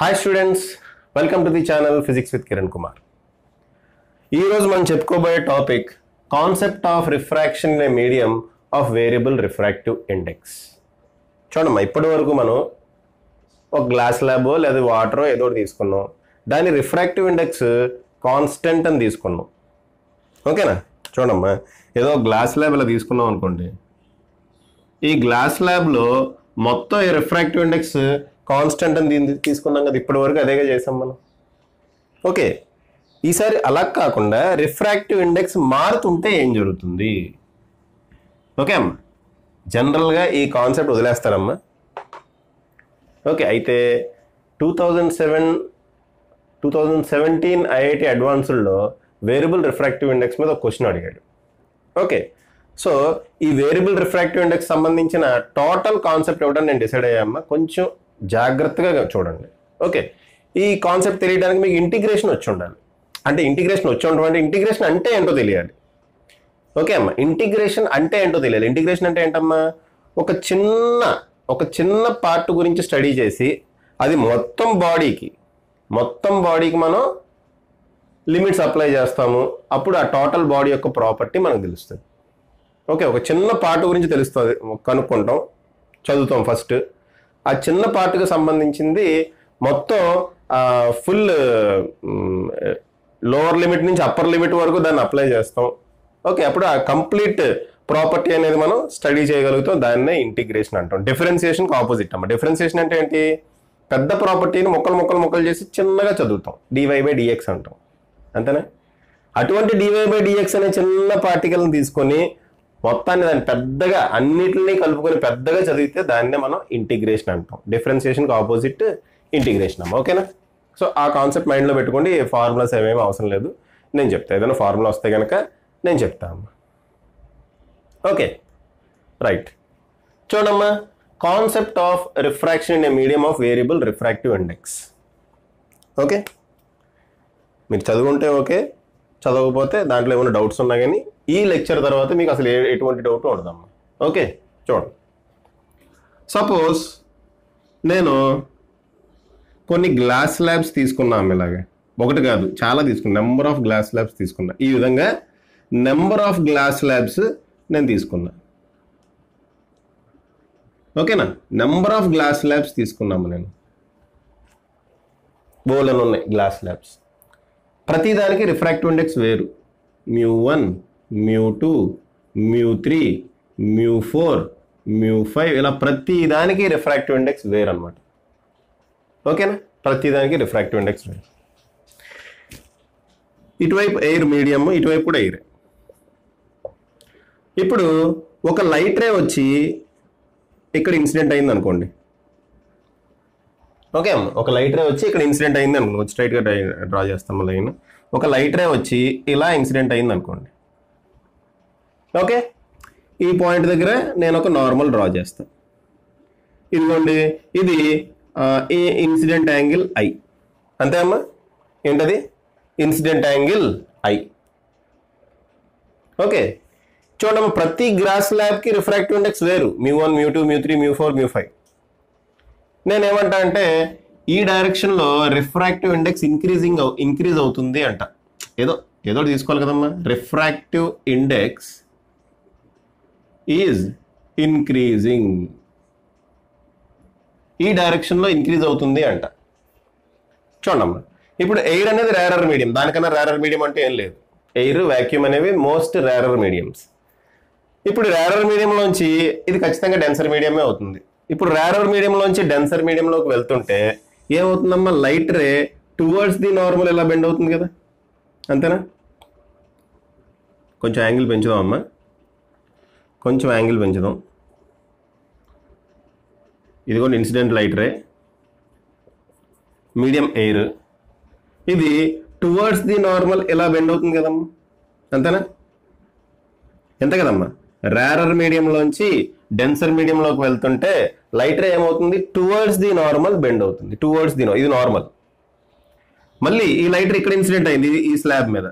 Hi students, welcome to the channel Physics with Kiran Kumar. ఈ రోజు మనం చెప్పుకోబోయే topic concept of refraction in a medium of variable refractive index. చూడమ్మా, ఇప్పటి వరకు మనం ఒక గ్లాస్ ల్యాబో లేదా వాటరో ఏదో తీసుకున్నాం, దాని రిఫ్రాక్టివ్ ఇండెక్స్ కాన్స్టెంట్ అని తీసుకున్నాం. ఓకేనా? చూడమ్మా, ఏదో గ్లాస్ ల్యాబ్ ఇలా తీసుకున్నాం అనుకోండి, ఈ గ్లాస్ ల్యాబ్లో మొత్తం ఈ రిఫ్రాక్టివ్ ఇండెక్స్ కాన్స్టెంట్ అని తీసుకున్నాం కదా, ఇప్పటి వరకు అదేగా చేసాం మనం. ఓకే, ఈసారి అలా కాకుండా రిఫ్రాక్టివ్ ఇండెక్స్ మారుతుంటే ఏం జరుగుతుంది? ఓకే అమ్మా, జనరల్గా ఈ కాన్సెప్ట్ వదిలేస్తారమ్మా. ఓకే, అయితే 2017 ఐఐటి అడ్వాన్స్డ్లో వేరియబుల్ రిఫ్రాక్టివ్ ఇండెక్స్ మీద ఒక క్వశ్చన్ అడిగాడు. ఓకే, సో ఈ వేరియబుల్ రిఫ్రాక్టివ్ ఇండెక్స్ సంబంధించిన టోటల్ కాన్సెప్ట్ ఇవ్వడానికి నేను డిసైడ్ అయ్యామ్మా. కొంచెం జాగ్రత్తగా చూడండి. ఓకే, ఈ కాన్సెప్ట్ తెలియడానికి మీకు ఇంటిగ్రేషన్ వచ్చి ఉండాలి. అంటే ఇంటిగ్రేషన్ వచ్చి ఉండడం అంటే ఇంటిగ్రేషన్ అంటే ఏంటో తెలియాలి. ఓకే అమ్మా, ఇంటిగ్రేషన్ అంటే ఏంటో తెలియాలి. ఇంటిగ్రేషన్ అంటే ఏంటమ్మా? ఒక చిన్న పార్ట్ గురించి స్టడీ చేసి అది మొత్తం బాడీకి మనం లిమిట్స్ అప్లై చేస్తాము. అప్పుడు ఆ టోటల్ బాడీ యొక్క ప్రాపర్టీ మనకు తెలుస్తుంది. ఓకే, ఒక చిన్న పార్ట్ గురించి తెలుస్తుంది, కనుక్కుంటాం, చదువుతాం ఫస్ట్. ఆ చిన్న పార్ట్కి సంబంధించింది మొత్తం ఫుల్ లోవర్ లిమిట్ నుంచి అప్పర్ లిమిట్ వరకు దాన్ని అప్లై చేస్తాం. ఓకే, అప్పుడు ఆ కంప్లీట్ ప్రాపర్టీ అనేది మనం స్టడీ చేయగలుగుతాం. దాన్నే ఇంటిగ్రేషన్ అంటాం. డిఫరెన్సియేషన్కి ఆపోజిట్ అమ్మ. డిఫరెన్సియేషన్ అంటే ఏంటి? పెద్ద ప్రాపర్టీని మొక్కలు చేసి చిన్నగా చదువుతాం. dy/dx అంటాం, అంతేనా? అటువంటి dy/dx అనే చిన్న పార్టికల్ని తీసుకొని మొత్తాన్ని దాన్ని పెద్దగా అన్నిటిని కలుపుకొని పెద్దగా చదివితే దాన్నే మనం ఇంటిగ్రేషన్ అంటాం. డిఫరెన్సియేషన్కి ఆపోజిట్ ఇంటిగ్రేషన్ అమ్మ. ఓకేనా? సో ఆ కాన్సెప్ట్ మైండ్లో పెట్టుకోండి. ఫార్ములాస్ ఏమేమి అవసరం లేదు, నేను చెప్తాను. ఏదైనా ఫార్ములా వస్తే కనుక నేను చెప్తాను. Okay, right. చూడమ్మా, concept of refraction in a medium of variable refractive index. Okay, మీరు చదువుకుంటే ఓకే, చదవకపోతే దాంట్లో ఏమైనా డౌట్స్ ఉన్నా కానీ ఈ లెక్చర్ తర్వాత మీకు అసలు ఎటువంటి డౌట్ ఉండదమ్మా. ఓకే, చూడండి. సపోజ్ నేను కొన్ని గ్లాస్ ల్యాబ్స్ తీసుకున్నాము. ఇలాగే ఒకటి కాదు, చాలా తీసుకున్నా, నెంబర్ ఆఫ్ గ్లాస్ ల్యాబ్స్ తీసుకున్నా. ఈ విధంగా నెంబర్ ఆఫ్ గ్లాస్ ల్యాబ్స్ నేను తీసుకున్నా. ఓకేనా? నెంబర్ ఆఫ్ గ్లాస్ ల్యాబ్స్ తీసుకున్నాము. నేను బోల్డన్ ఉన్నాయి గ్లాస్ ల్యాబ్స్. ప్రతిదానికి రిఫ్రాక్టివ్ ఇండెక్స్ వేరు. μ1, μ2, μ3, μ4, μ5 ఇలా ప్రతి దానికి రిఫ్రాక్టివ్ ఇండెక్స్ వేరు అనమాట. ఓకేనా? ప్రతిదానికి రిఫ్రాక్టివ్ ఇండెక్స్ వేరు. ఇటువైపు ఎయిర్ మీడియం, ఇటువైపు కూడా ఎయిర్. ఇప్పుడు ఒక లైట్ రే వచ్చి ఇక్కడ ఇన్సిడెంట్ అయింది అనుకోండి. ఓకే అమ్మ, ఒక లైట్ రే వచ్చి ఇక్కడ ఇన్సిడెంట్ అయింది అనుకోండి. స్ట్రైట్గా డ్రా చేస్తాము లైన్. ఒక లైట్ రే వచ్చి ఇలా ఇన్సిడెంట్ అయింది అనుకోండి. ఓకే, ఈ పాయింట్ దగ్గర నేను ఒక నార్మల్ డ్రా చేస్తాను. ఇదిగోండి, ఇది ఈ ఇన్సిడెంట్ యాంగిల్ ఐ. అంతే అమ్మా? ఏంటది? Incident angle I. ఓకే, చూడమ్మా, ప్రతి గ్లాస్ ల్యాబ్కి రిఫ్రాక్టివ్ ఇండెక్స్ వేరు. μ1, μ2, μ3, μ4, μ5. నేనేమంటా అంటే ఈ డైరెక్షన్లో రిఫ్రాక్టివ్ ఇండెక్స్ ఇంక్రీజ్ అవుతుంది అంట. ఏదో తీసుకోవాలి కదమ్మా. రిఫ్రాక్టివ్ ఇండెక్స్ ఈజ్ ఇంక్రీజింగ్, ఈ డైరెక్షన్లో ఇంక్రీజ్ అవుతుంది అంట. చూడమ్మా, ఇప్పుడు ఎయిర్ అనేది రేరర్ మీడియం. దానికన్నా రేరర్ మీడియం అంటే ఏం లేదు. ఎయిర్, వాక్యూమ్ అనేవి మోస్ట్ రేరర్ మీడియంస్. ఇప్పుడు రేరర్ మీడియంలోంచి ఇది ఖచ్చితంగా డెన్సర్ మీడియమే అవుతుంది. ఇప్పుడు రేరర్ మీడియంలోంచి డెన్సర్ మీడియంలోకి వెళ్తుంటే ఏమవుతుందమ్మా? Light ray towards the normal ఎలా బెండ్ అవుతుంది కదా, అంతేనా? కొంచెం యాంగిల్ పెంచుదాం అమ్మా, కొంచెం యాంగిల్ పెంచుదాం. ఇదిగోండి incident light ray, medium air. ఇది టువర్డ్స్ ది నార్మల్ ఎలా బెండ్ అవుతుంది కదమ్మా, అంతేనా? ఎంత కదమ్మా? రేరర్ మీడియంలోంచి డెన్సర్ మీడియంలోకి వెళ్తుంటే లైట్ రే ఏమవుతుంది? టువర్డ్స్ ది నార్మల్ బెండ్ అవుతుంది. టువర్డ్స్ ది ఇది నార్మల్. మళ్ళీ ఈ లైట్ రే ఇక్కడ ఇన్సిడెంట్ అయింది ఈ స్లాబ్ మీద.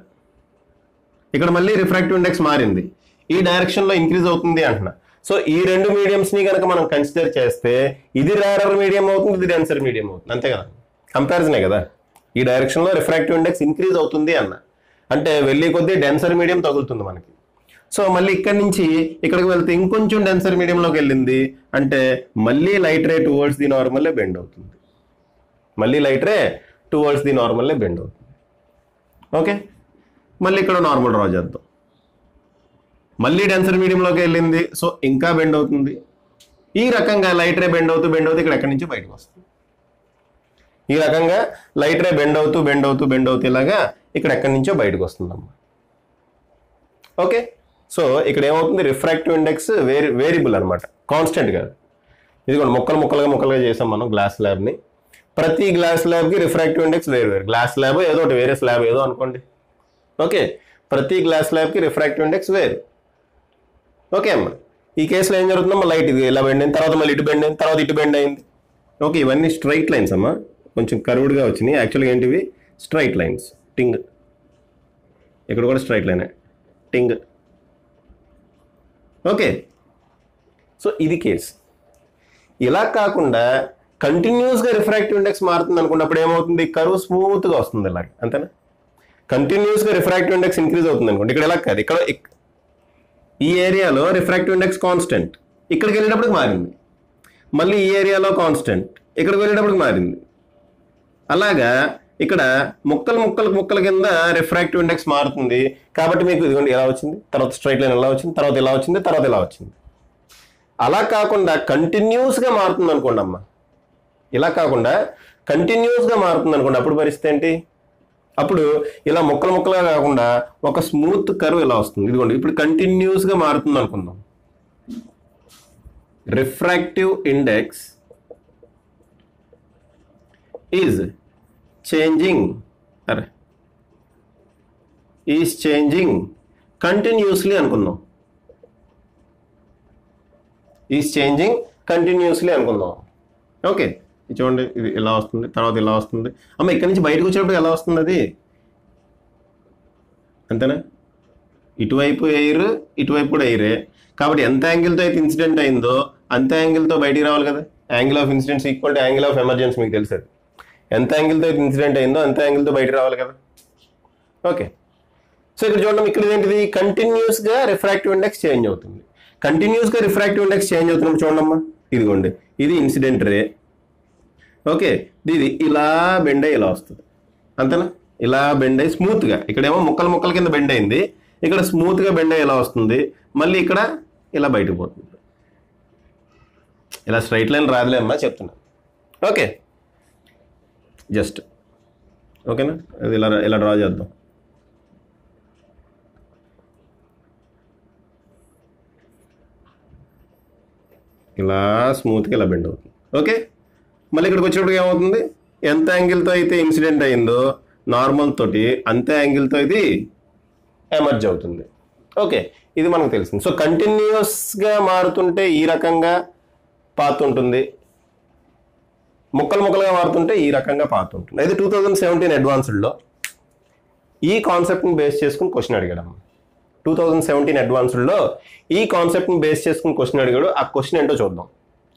ఇక్కడ మళ్ళీ రిఫ్రాక్టివ్ ఇండెక్స్ మారింది, ఈ డైరెక్షన్లో ఇంక్రీజ్ అవుతుంది అంటున్నా. సో ఈ రెండు మీడియంస్ని కనుక మనం కన్సిడర్ చేస్తే ఇది రేరర్ మీడియం అవుతుంది, ఇది డెన్సర్ మీడియం అవుతుంది, అంతే కదా. కంపారిజనే కదా. ఈ డైరెక్షన్లో రిఫ్రాక్టివ్ ఇండెక్స్ ఇంక్రీజ్ అవుతుంది అన్న అంటే వెళ్ళే కొద్దీ డెన్సర్ మీడియం తగులుతుంది మనకి. సో మళ్ళీ ఇక్కడి నుంచి ఇక్కడికి వెళ్తే ఇంకొంచెం డెన్సర్ మీడియంలోకి వెళ్ళింది అంటే మళ్ళీ లైట్ రే టువర్డ్స్ ది నార్మల్లే బెండ్ అవుతుంది. మళ్ళీ లైట్ రే టువర్డ్స్ ది నార్మల్లే బెండ్ అవుతుంది. ఓకే, మళ్ళీ ఇక్కడ నార్మల్ డ్రా చేద్దాం. మళ్ళీ డెన్సర్ మీడియంలోకి వెళ్ళింది, సో ఇంకా బెండ్ అవుతుంది. ఈ రకంగా లైట్ రే బెండ్ అవుతూ ఇక్కడ ఎక్కడి నుంచి బయటకు వస్తుంది. ఈ రకంగా లైట్ రే బెండ్ అవుతూ ఇలాగా ఇక్కడ ఎక్కడి నుంచో బయటకు వస్తుందమ్మా. ఓకే, సో ఇక్కడ ఏమవుతుంది, రిఫ్రాక్టివ్ ఇండెక్స్ వేరియబుల్ అనమాట, కాన్స్టెంట్ కాదు. ఇది కూడా ముక్కలుగా చేసాం మనం గ్లాస్ ల్యాబ్ని. ప్రతి గ్లాస్ ల్యాబ్కి రిఫ్రాక్టివ్ ఇండెక్స్ వేరు. గ్లాస్ ల్యాబ్ ఏదో ఒకటి, వేరే స్లాబ్ ఏదో అనుకోండి. ఓకే, ప్రతి గ్లాస్ ల్యాబ్కి రిఫ్రాక్టివ్ ఇండెక్స్ వేరు. ఓకే అమ్మా, ఈ కేసులో ఏం జరుగుతుందమ్మా, లైట్ ఇది ఇలా బెండ్ అయింది, తర్వాత మళ్ళీ ఇటు బెండ్ అయింది, తర్వాత ఇటు బెండ్ అయింది. ఓకే, ఇవన్నీ స్ట్రైట్ లైన్స్ అమ్మా, కొంచెం కర్వ్డ్గా వచ్చినాయి. యాక్చువల్గా ఏంటివి స్ట్రైట్ లైన్స్. టింగ్, ఇక్కడ కూడా స్ట్రైట్ లైనే, టింగ్. ఓకే, సో ఇది కేసు. ఇలా కాకుండా కంటిన్యూస్గా రిఫ్రాక్టివ్ ఇండెక్స్ మారుతుంది అనుకున్నప్పుడు ఏమవుతుంది, కర్వ్ స్మూత్గా వస్తుంది ఇలాగ, అంతేనా. కంటిన్యూస్గా రిఫ్రాక్టివ్ ఇండెక్స్ ఇంక్రీజ్ అవుతుంది అనుకోండి. ఇక్కడ ఇలా కాదు, ఇక్కడ ఈ ఏరియాలో రిఫ్రాక్టివ్ ఇండెక్స్ కాన్స్టెంట్, ఇక్కడికి వెళ్ళేటప్పటికి మారింది. మళ్ళీ ఈ ఏరియాలో కాన్స్టెంట్, ఇక్కడికి వెళ్ళేటప్పటికి మారింది. అలాగా ఇక్కడ ముక్కల కింద రిఫ్రాక్టివ్ ఇండెక్స్ మారుతుంది. కాబట్టి మీకు ఇదిగోండి ఇలా వచ్చింది, తర్వాత స్ట్రైట్ లైన్ ఇలా వచ్చింది, తర్వాత ఇలా వచ్చింది, తర్వాత ఇలా వచ్చింది. అలా కాకుండా కంటిన్యూస్గా మారుతుంది అనుకోండి అమ్మ, ఇలా కాకుండా కంటిన్యూస్గా మారుతుంది అనుకోండి, అప్పుడు పరిస్థితి ఏంటి, అప్పుడు ఇలా ముక్కలుగా కాకుండా ఒక స్మూత్ కర్వ్ ఇలా వస్తుంది. ఇదిగోండి ఇప్పుడు కంటిన్యూస్గా మారుతుంది అనుకుందాం. Refractive index is changing continuously అనుకుందాం. ఓకే, చూడండి ఇది ఇలా వస్తుంది, తర్వాత ఇలా వస్తుంది. అమ్మ ఇక్కడి నుంచి బయటకు వచ్చేటప్పుడు ఎలా వస్తుంది అది, అంతేనా. ఇటువైపు ఎయిర్, ఇటువైపు కూడా ఎయిరే. కాబట్టి ఎంత యాంగిల్తో అయితే ఇన్సిడెంట్ అయిందో అంత యాంగిల్తో బయటికి రావాలి కదా. Angle of incidence equal to angle of emergency, మీకు తెలుసు. ఎంత యాంగిల్తో అయితే ఇన్సిడెంట్ అయిందో అంత యాంగిల్తో బయటికి రావాలి కదా. ఓకే, సో ఇక్కడ చూడండి, ఇక్కడ ఏంటిది, కంటిన్యూస్గా రిఫ్రాక్టివ్ ఇండెక్స్ చేంజ్ అవుతుంది. కంటిన్యూస్గా రిఫ్రాక్టివ్ ఇండెక్స్ చేంజ్ అవుతున్నప్పుడు చూడమ్మా, ఇదిగోండి ఇది ఇన్సిడెంట్ రే. ఓకే, ఇది ఇలా బెండ్ అయ్యి ఇలా వస్తుంది, అంతేనా. ఇలా బెండ్ అయ్యి స్మూత్గా, ఇక్కడేమో ముక్కల కింద బెండ్ అయింది, ఇక్కడ స్మూత్గా బెండ్ అయ్యి ఇలా వస్తుంది. మళ్ళీ ఇక్కడ ఇలా బయటకు పోతుంది. ఇలా స్ట్రైట్ లైన్ రాదులే అమ్మా చెప్తున్నా. ఓకే, జస్ట్ ఓకేనా, అది ఇలా డ్రా చేద్దాం. ఇలా స్మూత్గా ఇలా బెండ్ అవుతుంది. ఓకే, మళ్ళీ ఇక్కడికి వచ్చేటప్పుడు ఏమవుతుంది, ఎంత యాంగిల్తో అయితే ఇన్సిడెంట్ అయిందో నార్మల్ తోటి అంతే యాంగిల్తో ఇది ఎమర్జ్ అవుతుంది. ఓకే, ఇది మనకు తెలిసింది. సో కంటిన్యూస్గా మారుతుంటే ఈ రకంగా పాత్ ఉంటుంది, ముక్కలుగా మారుతుంటే ఈ రకంగా పాత్ ఉంటుంది. అయితే 2017 అడ్వాన్స్డ్లో ఈ కాన్సెప్ట్ని బేస్ చేసుకుని క్వశ్చన్ అడిగాడు. 2017 అడ్వాన్స్డ్లో ఈ కాన్సెప్ట్ని బేస్ చేసుకుని క్వశ్చన్ అడిగాడు. ఆ క్వశ్చన్ ఏంటో చూద్దాం.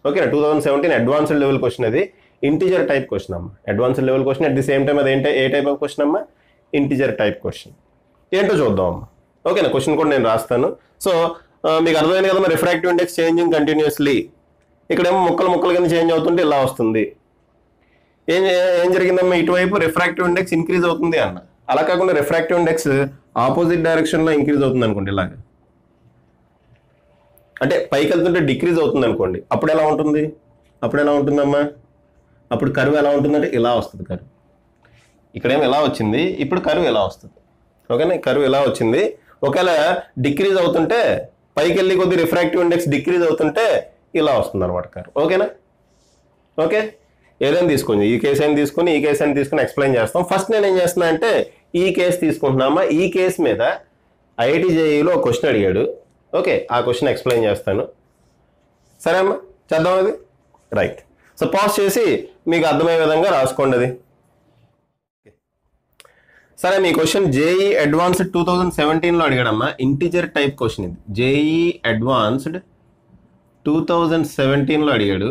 Okay, 2017 advanced level question. అది ఇంటిజర్ టైప్ క్వశ్చన్ అమ్మ. Advanced level question, at the same time అది ఏ టైప్ ఆఫ్ క్వశ్చన్ అమ్మ, ఇంటిజర్ టైప్ క్వశ్చన్. ఏంటో చూద్దాం అమ్మ. ఓకేనా, క్వశ్చన్ కూడా నేను రాస్తాను. సో మీకు అర్థమైంది కదమ్మా, రిఫ్రాక్టివ్ ఇండెక్స్ చేంజింగ్ కంటిన్యూస్లీ. ఇక్కడేమో ముక్కల కింద చేంజ్ అవుతుంటే ఇలా వస్తుంది. ఏం జరిగిందమ్మా, ఇటువైపు రిఫ్రాక్టివ్ ఇండెక్స్ ఇంక్రీజ్ అవుతుంది అన్న. అలా కాకుండా రిఫ్రాక్టివ్ ఇండెక్స్ ఆపోజిట్ డైరెక్షన్లో ఇంక్రీజ్ అవుతుంది అనుకోండి, ఇలాగ. అంటే పైకి వెళ్తుంటే డిక్రీజ్ అవుతుంది అనుకోండి, అప్పుడు ఎలా ఉంటుందమ్మా, అప్పుడు కర్వ్ ఎలా ఉంటుందంటే ఇలా వస్తుంది కర్వ్. ఇక్కడేమో ఎలా వచ్చింది, ఇప్పుడు కర్వ్ ఎలా వస్తుంది. ఓకేనా, కర్వ్ ఎలా వచ్చింది. ఒకవేళ డిక్రీజ్ అవుతుంటే పైకి వెళ్ళి కొద్ది రిఫ్రాక్టివ్ ఇండెక్స్ డిక్రీజ్ అవుతుంటే ఇలా వస్తుంది అనమాట కర్వ్. ఓకేనా. ఓకే, ఏదైనా తీసుకోండి, ఈ కేసు అయినా తీసుకొని ఈ కేసు అయినా తీసుకొని ఎక్స్ప్లెయిన్ చేస్తాం. ఫస్ట్ నేను ఏం చేస్తున్నా అంటే ఈ కేసు తీసుకుంటున్నామా, ఈ కేసు మీద ఐఐటి జేఈలో ఒక క్వశ్చన్ అడిగాడు. ఓకే, ఆ క్వశ్చన్ ఎక్స్ప్లెయిన్ చేస్తాను. సరే అమ్మా, చేద్దాం అది. రైట్, సో పాజ్ చేసి మీకు అర్థమయ్యే విధంగా రాసుకోండి అది. సరే, మీ క్వశ్చన్ జేఈ అడ్వాన్స్డ్ 2017లో అడిగాడమ్మా. ఇంటిజర్ టైప్ క్వశ్చన్ ఇది. జేఈ అడ్వాన్స్డ్ 2017లో అడిగాడు.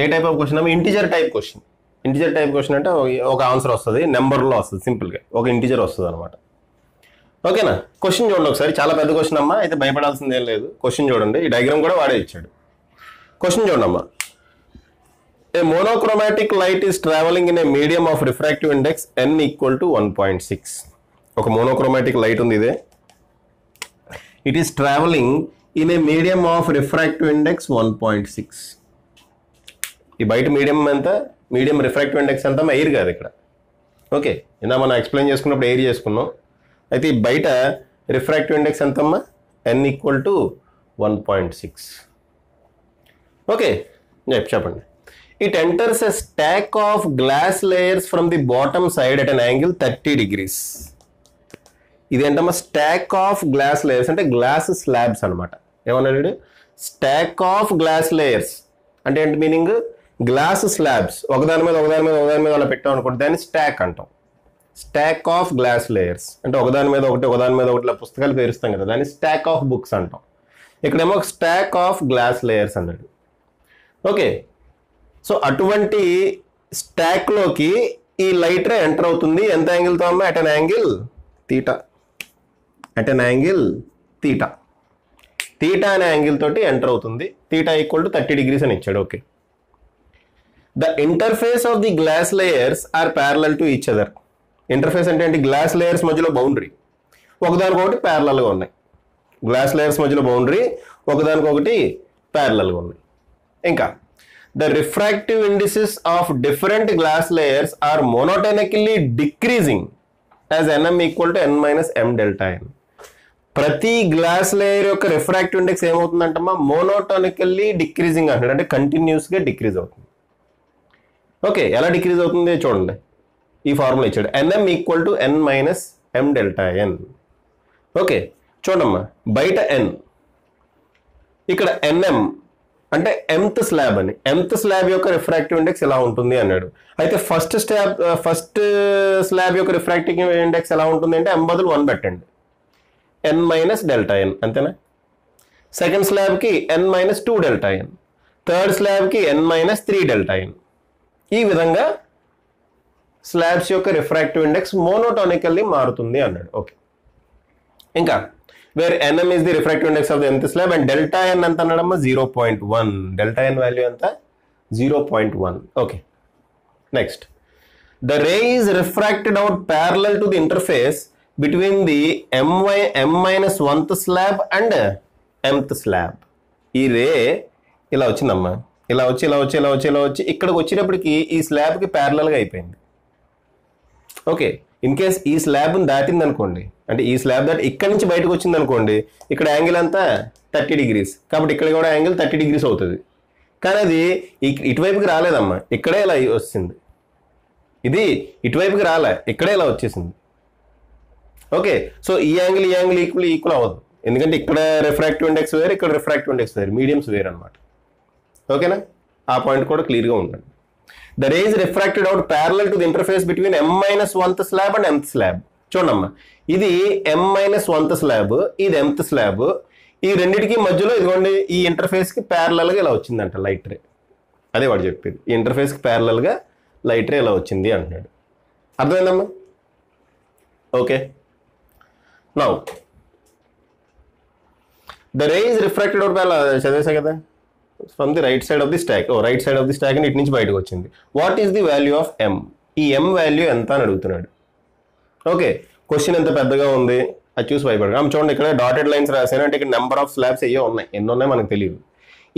ఏ టైప్ ఆఫ్ క్వశ్చన్ అమ్మా, integer type question. Integer type question అంటే ఒక ఆన్సర్ వస్తుంది, నెంబర్లో వస్తుంది, సింపుల్గా ఒక ఇంటిజర్ వస్తుంది అనమాట. ఓకేనా? క్వశ్చన్ చూడండి ఒకసారి, చాలా పెద్ద క్వశ్చన్ అమ్మా, అయితే భయపడాల్సింది ఏం లేదు. క్వశ్చన్ చూడండి, ఈ డయాగ్రామ్ కూడా వాడే ఇచ్చాడు. క్వశ్చన్ చూడండి అమ్మా. A monochromatic light is travelling in a medium of refractive index n equal to 1.6. ఒక మోనోక్రోమాటిక్ లైట్ ఉంది ఇదే. It is travelling in a medium of refractive index 1.6. ఈ బయట మీడియం ఎంత? మీడియం రిఫ్రాక్టివ్ ఇండెక్స్ ఎంత? ఎయిర్ కాదు ఇక్కడ. ఓకే, ఇందా మనం ఎక్స్ప్లెయిన్ చేసుకున్నప్పుడు ఎయిర్ చేసుకున్నాం. అయితే ఈ బయట రిఫ్రాక్టివ్ ఇండెక్స్ ఎంతమ్మా? n equal to 1.6. ఓకే, చెప్పండి. It enters a stock of glass layers from the bottom side at an angle 30 degrees. ఇది ఏంటమ్మా? స్టాక్ ఆఫ్ గ్లాస్ లేయర్స్ అంటే గ్లాస్ స్లాబ్స్ అనమాట. ఏమన్నాడు? స్టాక్ ఆఫ్ గ్లాస్ లేయర్స్ అంటే ఏంటి meaning? Glass slabs ఒకదాని మీద ఒకదాని మీద ఒకదాని మీద అలా పెట్టాం అనుకోండి, దాన్ని స్టాక్ అంటాం. స్టాక్ ఆఫ్ గ్లాస్ లేయర్స్ అంటే ఒకదాని మీద ఒకటి ఒకదాని మీద ఒకటి పుస్తకాలు పేరుస్తాం కదా, దాన్ని స్టాక్ ఆఫ్ బుక్స్ అంటాం. ఇక్కడేమో స్టాక్ ఆఫ్ గ్లాస్ లేయర్స్ అన్నాడు. ఓకే, సో అటువంటి స్టాక్లోకి ఈ లైట్ రే ఎంటర్ అవుతుంది. ఎంత యాంగిల్తో అమ్మా? At an angle theta. At an angle theta. Theta అనే యాంగిల్ తోటి ఎంటర్ అవుతుంది. తీటా ఈక్వల్ టు 30 degrees అని ఇచ్చాడు. Okay, the interface of the glass layers are parallel to each other. Interface అంటే ఏంటి? గ్లాస్ లేయర్స్ మధ్యలో బౌండరీ ఒకదానికొకటి ప్యారలల్గా ఉన్నాయి. గ్లాస్ లేయర్స్ మధ్యలో బౌండరీ ఒకదానికొకటి ప్యారలల్గా ఉన్నాయి. ఇంకా the refractive indices of different glass layers are monotonically decreasing as nm equal to n minus m delta n. ప్రతి గ్లాస్ లేయర్ యొక్క రిఫ్రాక్టివ్ ఇండెక్స్ ఏమవుతుందంటమ్మా? మోనోటోనికల్లీ డిక్రీజింగ్ అంటాడు, అంటే కంటిన్యూస్గా డిక్రీజ్ అవుతుంది. ఓకే, ఎలా డిక్రీజ్ అవుతుంది చూడండి. ఈ ఫార్ములా ఇచ్చాడు, nm equal to n minus m delta n. Okay, చూడమ్మా, బయట n, ఇక్కడ nm అంటే mth స్లాబ్ అని. mth స్లాబ్ యొక్క రిఫ్రాక్టివ్ ఇండెక్స్ ఎలా ఉంటుంది అన్నాడు. అయితే ఫస్ట్ స్లాబ్ యొక్క రిఫ్రాక్టివ్ ఇండెక్స్ ఎలా ఉంటుంది అంటే m బదులు 1 పెట్టండి, n మైనస్ డెల్టా n, అంతేనా? సెకండ్ స్లాబ్కి n minus 2 delta n, third స్లాబ్కి n మైనస్ 3 డెల్టా n. ఈ విధంగా స్లాబ్స్ యొక్క రిఫ్రాక్టివ్ ఇండెక్స్ మోనోటోనికల్లీ మారుతుంది అన్నాడు. ఓకే, ఇంకా wear nm is the refractive index of the nth slab and delta n ఎంత అన్నాడమ్మా? 0.1. డెల్టా n వాల్యూ ఎంత? 0.1. Okay, next, the ray is refracted out parallel to the interface between the m minus 1th slab and mth slab. ఈ రే ఇలా వచ్చిందమ్మా, ఇలా వచ్చి ఇలా వచ్చి ఇలా వచ్చి ఇలా వచ్చి ఇక్కడికి వచ్చేటప్పటికి ఈ స్లాబ్కి ప్యారలల్గా అయిపోయింది. ఓకే, ఇన్ కేస్ ఈ స్లాబ్ని దాటింది అనుకోండి, అంటే ఈ స్లాబ్ దాటి ఇక్కడ నుంచి బయటకు వచ్చింది అనుకోండి, ఇక్కడ యాంగిల్ అంతా 30 degrees, కాబట్టి ఇక్కడ కూడా యాంగిల్ 30 degrees అవుతుంది. కానీ అది ఇటువైపుకి రాలేదమ్మా, ఇక్కడే ఇలా వచ్చింది. ఇది ఇటువైపుకి రాలే, ఇక్కడే ఇలా వచ్చేసింది. ఓకే, సో ఈ యాంగిల్ ఈక్వల్ అవ్వదు, ఎందుకంటే ఇక్కడ రిఫ్రాక్టివ్ ఇండెక్స్ వేరు, ఇక్కడ రిఫ్రాక్టివ్ ఇండెక్స్ వేరు, మీడియంస్ వేరు అనమాట. ఓకేనా? ఆ పాయింట్ కూడా క్లియర్గా ఉండండి. The ray is refracted out parallel to the interface between m minus 1th slab and mth slab. చూడమ్మా, ఇది m minus 1th slab, ఇది mth slab. ఈ రెండింటికి మధ్యలో ఇదిగోండి ఈ ఇంటర్ఫేస్కి ప్యారలల్గా ఇలా వచ్చిందంట లైట్ రే. అదే వాడు చెప్పేది, ఈ ఇంటర్ఫేస్కి ప్యారలల్గా లైట్ రే ఇలా వచ్చింది అంటున్నాడు. అర్థమైందమ్మా? Okay, now the ray is refracted out parallel, చదివేసా కదా, from the right side of the stock. Right side of the stock అని ఇటు నుంచి బయటకు వచ్చింది. What is the value of m? ఈ m వాల్యూ ఎంత అని అడుగుతున్నాడు. ఓకే, క్వశ్చన్ ఎంత పెద్దగా ఉంది అది చూసి భయపడగా చూడండి, ఇక్కడ డాటెడ్ లైన్స్ రాశాను అంటే ఇక్కడ నెంబర్ ఆఫ్ స్లాబ్స్ అయ్యే ఉన్నాయి, ఎన్ని ఉన్నాయి మనకు తెలియదు.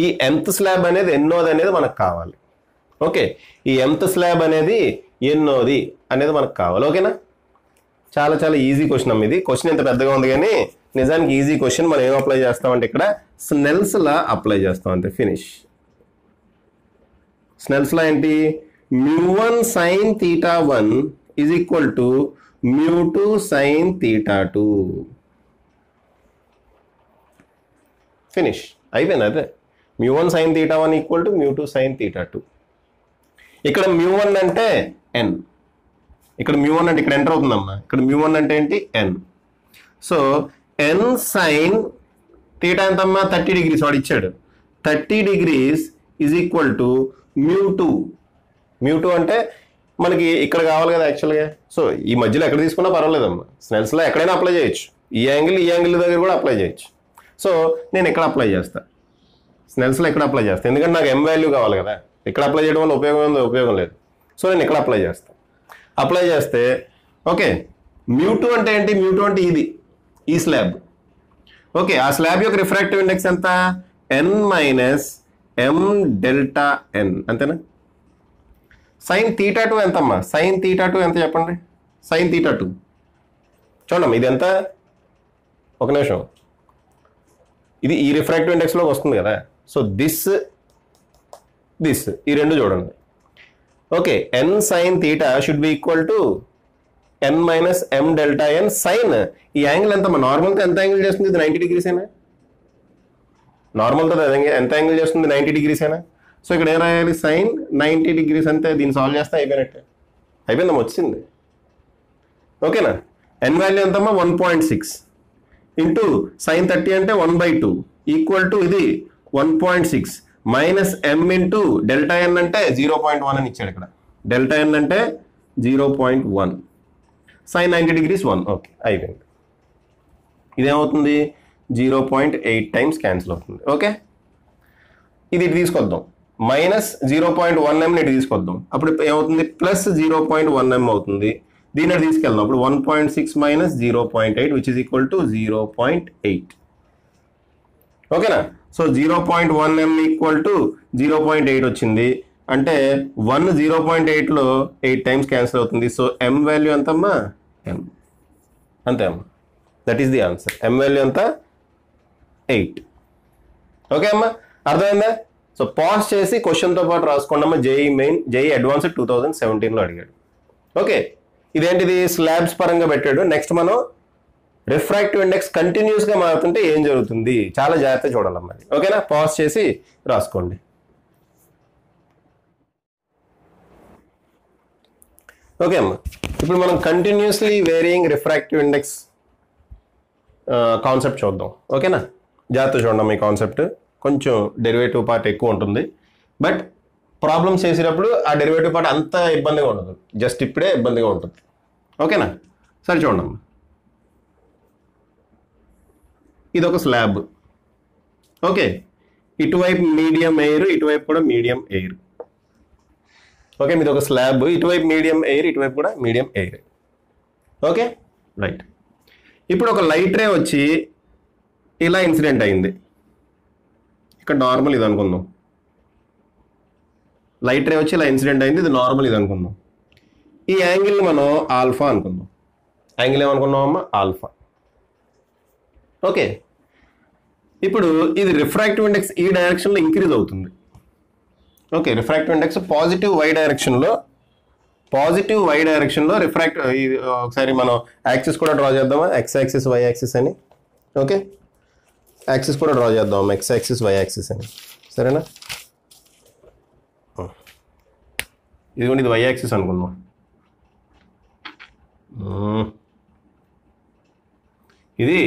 ఈ mth స్లాబ్ అనేది ఎన్నోది అనేది మనకు కావాలి. ఓకే, ఈ mth స్లాబ్ అనేది ఎన్నోది అనేది మనకు కావాలి. ఓకేనా? చాలా చాలా ఈజీ క్వశ్చన్ అమ్మ ఇది. క్వశ్చన్ ఎంత పెద్దగా ఉంది కానీ నిజానికి ఈజీ క్వశ్చన్. మనం ఏం అప్లై చేస్తామంటే ఇక్కడ స్నెల్స్ లా అప్లై చేస్తాం, అంతే, ఫినిష్. స్నెల్స్ లా ఏంటి? μ1 sin θ1 is equal to μ2 sin θ2. Finish, అయిపోయింది. అదే μ1 sin θ1 ఈక్వల్ టు μ2 sin θ2. ఇక్కడ μ1 అంటే n, ఇక్కడ μ1 అంటే ఇక్కడ ఎంటర్ అవుతుందమ్మా, ఇక్కడ μ1 అంటే ఏంటి? n. సో n sin θ ఎంతమ్మా? 30 degrees వాడు ఇచ్చాడు. 30 degrees is equal to μ2 μ2 అంటే మనకి ఇక్కడ కావాలి కదా యాక్చువల్గా. సో ఈ మధ్యలో ఎక్కడ తీసుకున్నా పర్వాలేదమ్మా, స్నెల్స్లో ఎక్కడైనా అప్లై చేయొచ్చు. ఈ యాంగిల్ దగ్గర కూడా అప్లై చేయొచ్చు. సో నేను ఎక్కడ అప్లై చేస్తాను, స్నెల్స్లో ఎక్కడ అప్లై చేస్తాను, ఎందుకంటే నాకు m వాల్యూ కావాలి కదా. ఇక్కడ అప్లై చేయడం వల్ల ఉపయోగం లేదు. సో నేను ఎక్కడ అప్లై చేస్తాను, అప్లై చేస్తే ఓకే μ2 అంటే ఏంటి, μ2 అంటే ఈ స్లాబ్. ఓకే, ఆ స్లాబ్ యొక్క రిఫ్రాక్టివ్ ఇండెక్స్ ఎంత, n minus m delta n, అంతేనా. సైన్ θ2 ఎంతమ్మా, సైన్ θ2 ఎంత చెప్పండి, సైన్ θ2 చూడమ్మా ఇది ఎంత, ఒక నిమిషం, ఇది ఈ రిఫ్రాక్టివ్ ఇండెక్స్లోకి వస్తుంది కదా. సో దిస్ ఈ రెండు చూడండి. Okay, n sine θ should be equal to n minus m delta n sine. ఈ యాంగిల్ ఎంతమ్మా, నార్మల్తో ఎంత యాంగిల్ చేస్తుంది, ఇది 90 degrees అయినా, నార్మల్తో ఎంత యాంగిల్ చేస్తుంది, 90 degrees అయినా. సో ఇక్కడ ఏం రాయాలి, సైన్ 90 degrees అంతే. దీన్ని సాల్వ్ చేస్తే అయిపోయినట్టే, అయిపోయిందమ్మా, వచ్చింది. ఓకేనా, n వాల్యూ ఎంతమ్మా 1.6 ఇంటూ సైన్ 30 అంటే 1/2 ఈక్వల్ టు ఇది 1.6 minus m into delta n అంటే 0.1 అని ఇచ్చాడు ఇక్కడ. డెల్టా n అంటే 0.1, సైన్ 90 degrees 1. ఓకే, అయిపోయింది. ఇదేమవుతుంది, 0.8 టైమ్స్ క్యాన్సిల్ అవుతుంది. ఓకే, ఇది తీసుకొద్దాం, మైనస్ 0.1m ఇటు తీసుకొద్దాం, అప్పుడు ఏమవుతుంది, ప్లస్ 0.1m అవుతుంది. దీన్ని తీసుకెళ్దాం, అప్పుడు 1.6 minus 0.8 which is equal to 0.8. ఓకేనా. సో 0.1m ఈక్వల్ టు 0.8 వచ్చింది అంటే 1 0.8లో 8 టైమ్స్ క్యాన్సిల్ అవుతుంది. సో m వాల్యూ ఎంతమ్మా, m అంతే అమ్మా, that is the answer. m value ఎంత, 8. ఓకే అమ్మా, అర్థమైందా. సో పాజ్ చేసి క్వశ్చన్తో పాటు రాసుకోండి అమ్మా. జేఈ అడ్వాన్స్డ్ 2017లో అడిగాడు. ఓకే, ఇదేంటిది, స్లాబ్స్ పరంగా పెట్టాడు. నెక్స్ట్ మనం రిఫ్రాక్టివ్ ఇండెక్స్ కంటిన్యూస్గా మారుతుంటే ఏం జరుగుతుంది, చాలా జాగ్రత్తగా చూడాలమ్మా. ఓకేనా, పాజ్ చేసి రాసుకోండి. ఓకే అమ్మా, ఇప్పుడు మనం continuously varying refractive index concept చూద్దాం. ఓకేనా, జాగ్రత్త చూడండి. ఈ కాన్సెప్ట్ కొంచెం డెరివేటివ్ పార్ట్ ఎక్కువ ఉంటుంది, బట్ ప్రాబ్లమ్స్ చేసేటప్పుడు ఆ డెరివేటివ్ పార్ట్ అంత ఇబ్బందిగా ఉండదు, జస్ట్ ఇప్పుడే ఇబ్బందిగా ఉంటుంది. ఓకేనా, సరే చూడండి. ఇది ఒక స్లాబ్. ఓకే, ఇటువైపు మీడియం ఎయిర్, ఇటువైపు కూడా మీడియం ఎయిర్. ఓకే, ఇది ఒక స్లాబ్, ఇటువైపు మీడియం ఎయిర్, ఇటువైపు కూడా మీడియం ఎయిర్. Okay, right. ఇప్పుడు ఒక లైట్ రే వచ్చి ఇలా ఇన్సిడెంట్ అయింది. ఇక్కడ నార్మల్ ఇది అనుకుందాం, లైట్ రే వచ్చి ఇలా ఇన్సిడెంట్ అయింది, ఇది నార్మల్ ఇది అనుకుందాం. ఈ యాంగిల్ని మనం ఆల్ఫా అనుకుందాం. యాంగిల్ ఏమనుకున్నాం అమ్మా, ఆల్ఫా. ఓకే, ఇప్పుడు ఇది రిఫ్రాక్టివ్ ఇండెక్స్ ఈ డైరెక్షన్లో ఇంక్రీజ్ అవుతుంది. Okay, refractive index positive Y డైరెక్షన్లో రిఫ్రాక్ట్. ఇది ఒకసారి మనం యాక్సిస్ కూడా డ్రా చేద్దామా, ఎక్స్ యాక్సిస్ వై యాక్సిస్ అని. ఓకే, యాక్సిస్ కూడా డ్రా చేద్దాం, ఎక్స్ యాక్సిస్ వై యాక్సిస్ అని. సరేనా, ఇదిగోండి, ఇది వై యాక్సిస్ అనుకుందాం. ఇది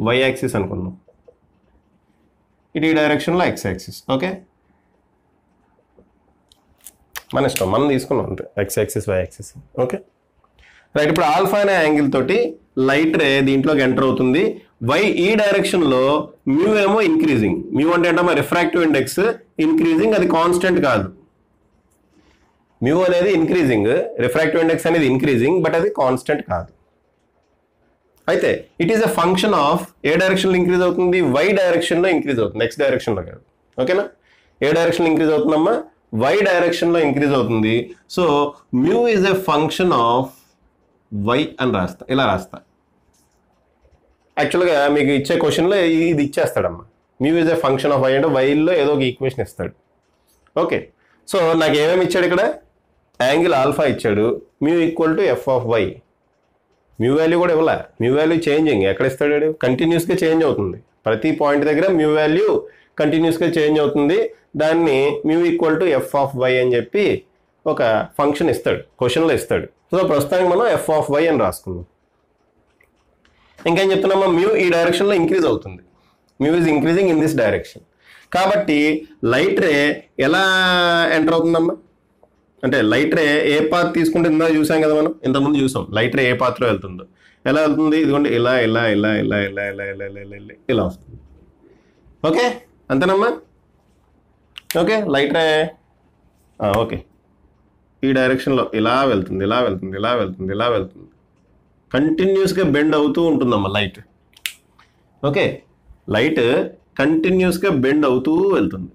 వై యాక్సిస్ అనుకుందాం, ఇది ఈ డైరెక్షన్లో ఎక్స్ యాక్సిస్. ఓకే, మన ఇష్టం, మనం తీసుకున్నాం అంతే, X axis Y axis. Okay, right. ఇప్పుడు ఆల్ఫా అనే యాంగిల్ తోటి లైట్ రే దీంట్లోకి ఎంటర్ అవుతుంది. వై ఈ డైరెక్షన్లో మ్యూ ఏమో ఇంక్రీజింగ్. మ్యూ అంటే ఏంటమ్మా, రిఫ్రాక్టివ్ ఇండెక్స్ ఇంక్రీజింగ్, అది కాన్స్టెంట్ కాదు. మ్యూ అనేది ఇంక్రీజింగ్, రిఫ్రాక్టివ్ ఇండెక్స్ అనేది ఇంక్రీజింగ్, బట్ అది కాన్స్టెంట్ కాదు. అయితే it is a function of ఏ డైరెక్షన్లో ఇంక్రీజ్ అవుతుంది, వై డైరెక్షన్లో ఇంక్రీజ్ అవుతుంది, నెక్స్ట్ డైరెక్షన్లో కాదు. ఓకేనా, ఏ డైరెక్షన్లో ఇంక్రీజ్ అవుతుందమ్మా, వై డైరెక్షన్లో ఇంక్రీజ్ అవుతుంది. So mu is a function of y అని రాస్తా, ఇలా రాస్తా. యాక్చువల్గా మీకు ఇచ్చే క్వశ్చన్లో ఇది ఇచ్చేస్తాడమ్మా, mu is a function of y అంటే వైలో ఏదో ఒక ఈక్వేషన్ ఇస్తాడు. ఓకే, సో నాకు ఏమేమి ఇచ్చాడు, ఇక్కడ యాంగిల్ ఆల్ఫా ఇచ్చాడు, mu equal to F of why. Mu value కూడా ఇవ్వలే, మ్యూ వాల్యూ చేంజింగ్. ఎక్కడ ఇస్తాడు, కంటిన్యూస్గా చేంజ్ అవుతుంది, ప్రతి పాయింట్ దగ్గర మ్యూ వాల్యూ కంటిన్యూస్గా చేంజ్ అవుతుంది. దాన్ని mu equal to F of y అని చెప్పి ఒక ఫంక్షన్ ఇస్తాడు, క్వశ్చన్లో ఇస్తాడు. సో ప్రస్తుతానికి మనం ఎఫ్ ఆఫ్ వై అని రాసుకుందాం. ఇంకేం చెప్తున్నామా, మ్యూ ఈ డైరెక్షన్లో ఇంక్రీజ్ అవుతుంది, mu is increasing in this direction. కాబట్టి లైట్ రే ఎలా ఎంటర్ అవుతుందమ్మా, అంటే లైట్ రే ఏ పాత్ తీసుకుంటే ఇందా చూసాం కదా మనం, ఇంతకుముందు చూసాం లైట్ రే ఏ పాత్లో వెళ్తుందో. ఎలా వెళ్తుంది? ఇదిగోండి ఇలా ఇలా ఇలా ఇలా ఇలా ఇలా ఇలా ఇలా ఇలా ఇలా వస్తుంది. ఓకే, అంతేనమ్మా? ఓకే, లైట్ రే ఓకే ఈ డైరెక్షన్లో ఇలా వెళ్తుంది, ఇలా వెళ్తుంది, ఇలా వెళ్తుంది, ఇలా వెళ్తుంది, కంటిన్యూస్గా బెండ్ అవుతూ ఉంటుందమ్మా లైట్. ఓకే, లైట్ కంటిన్యూస్గా బెండ్ అవుతూ వెళ్తుంది,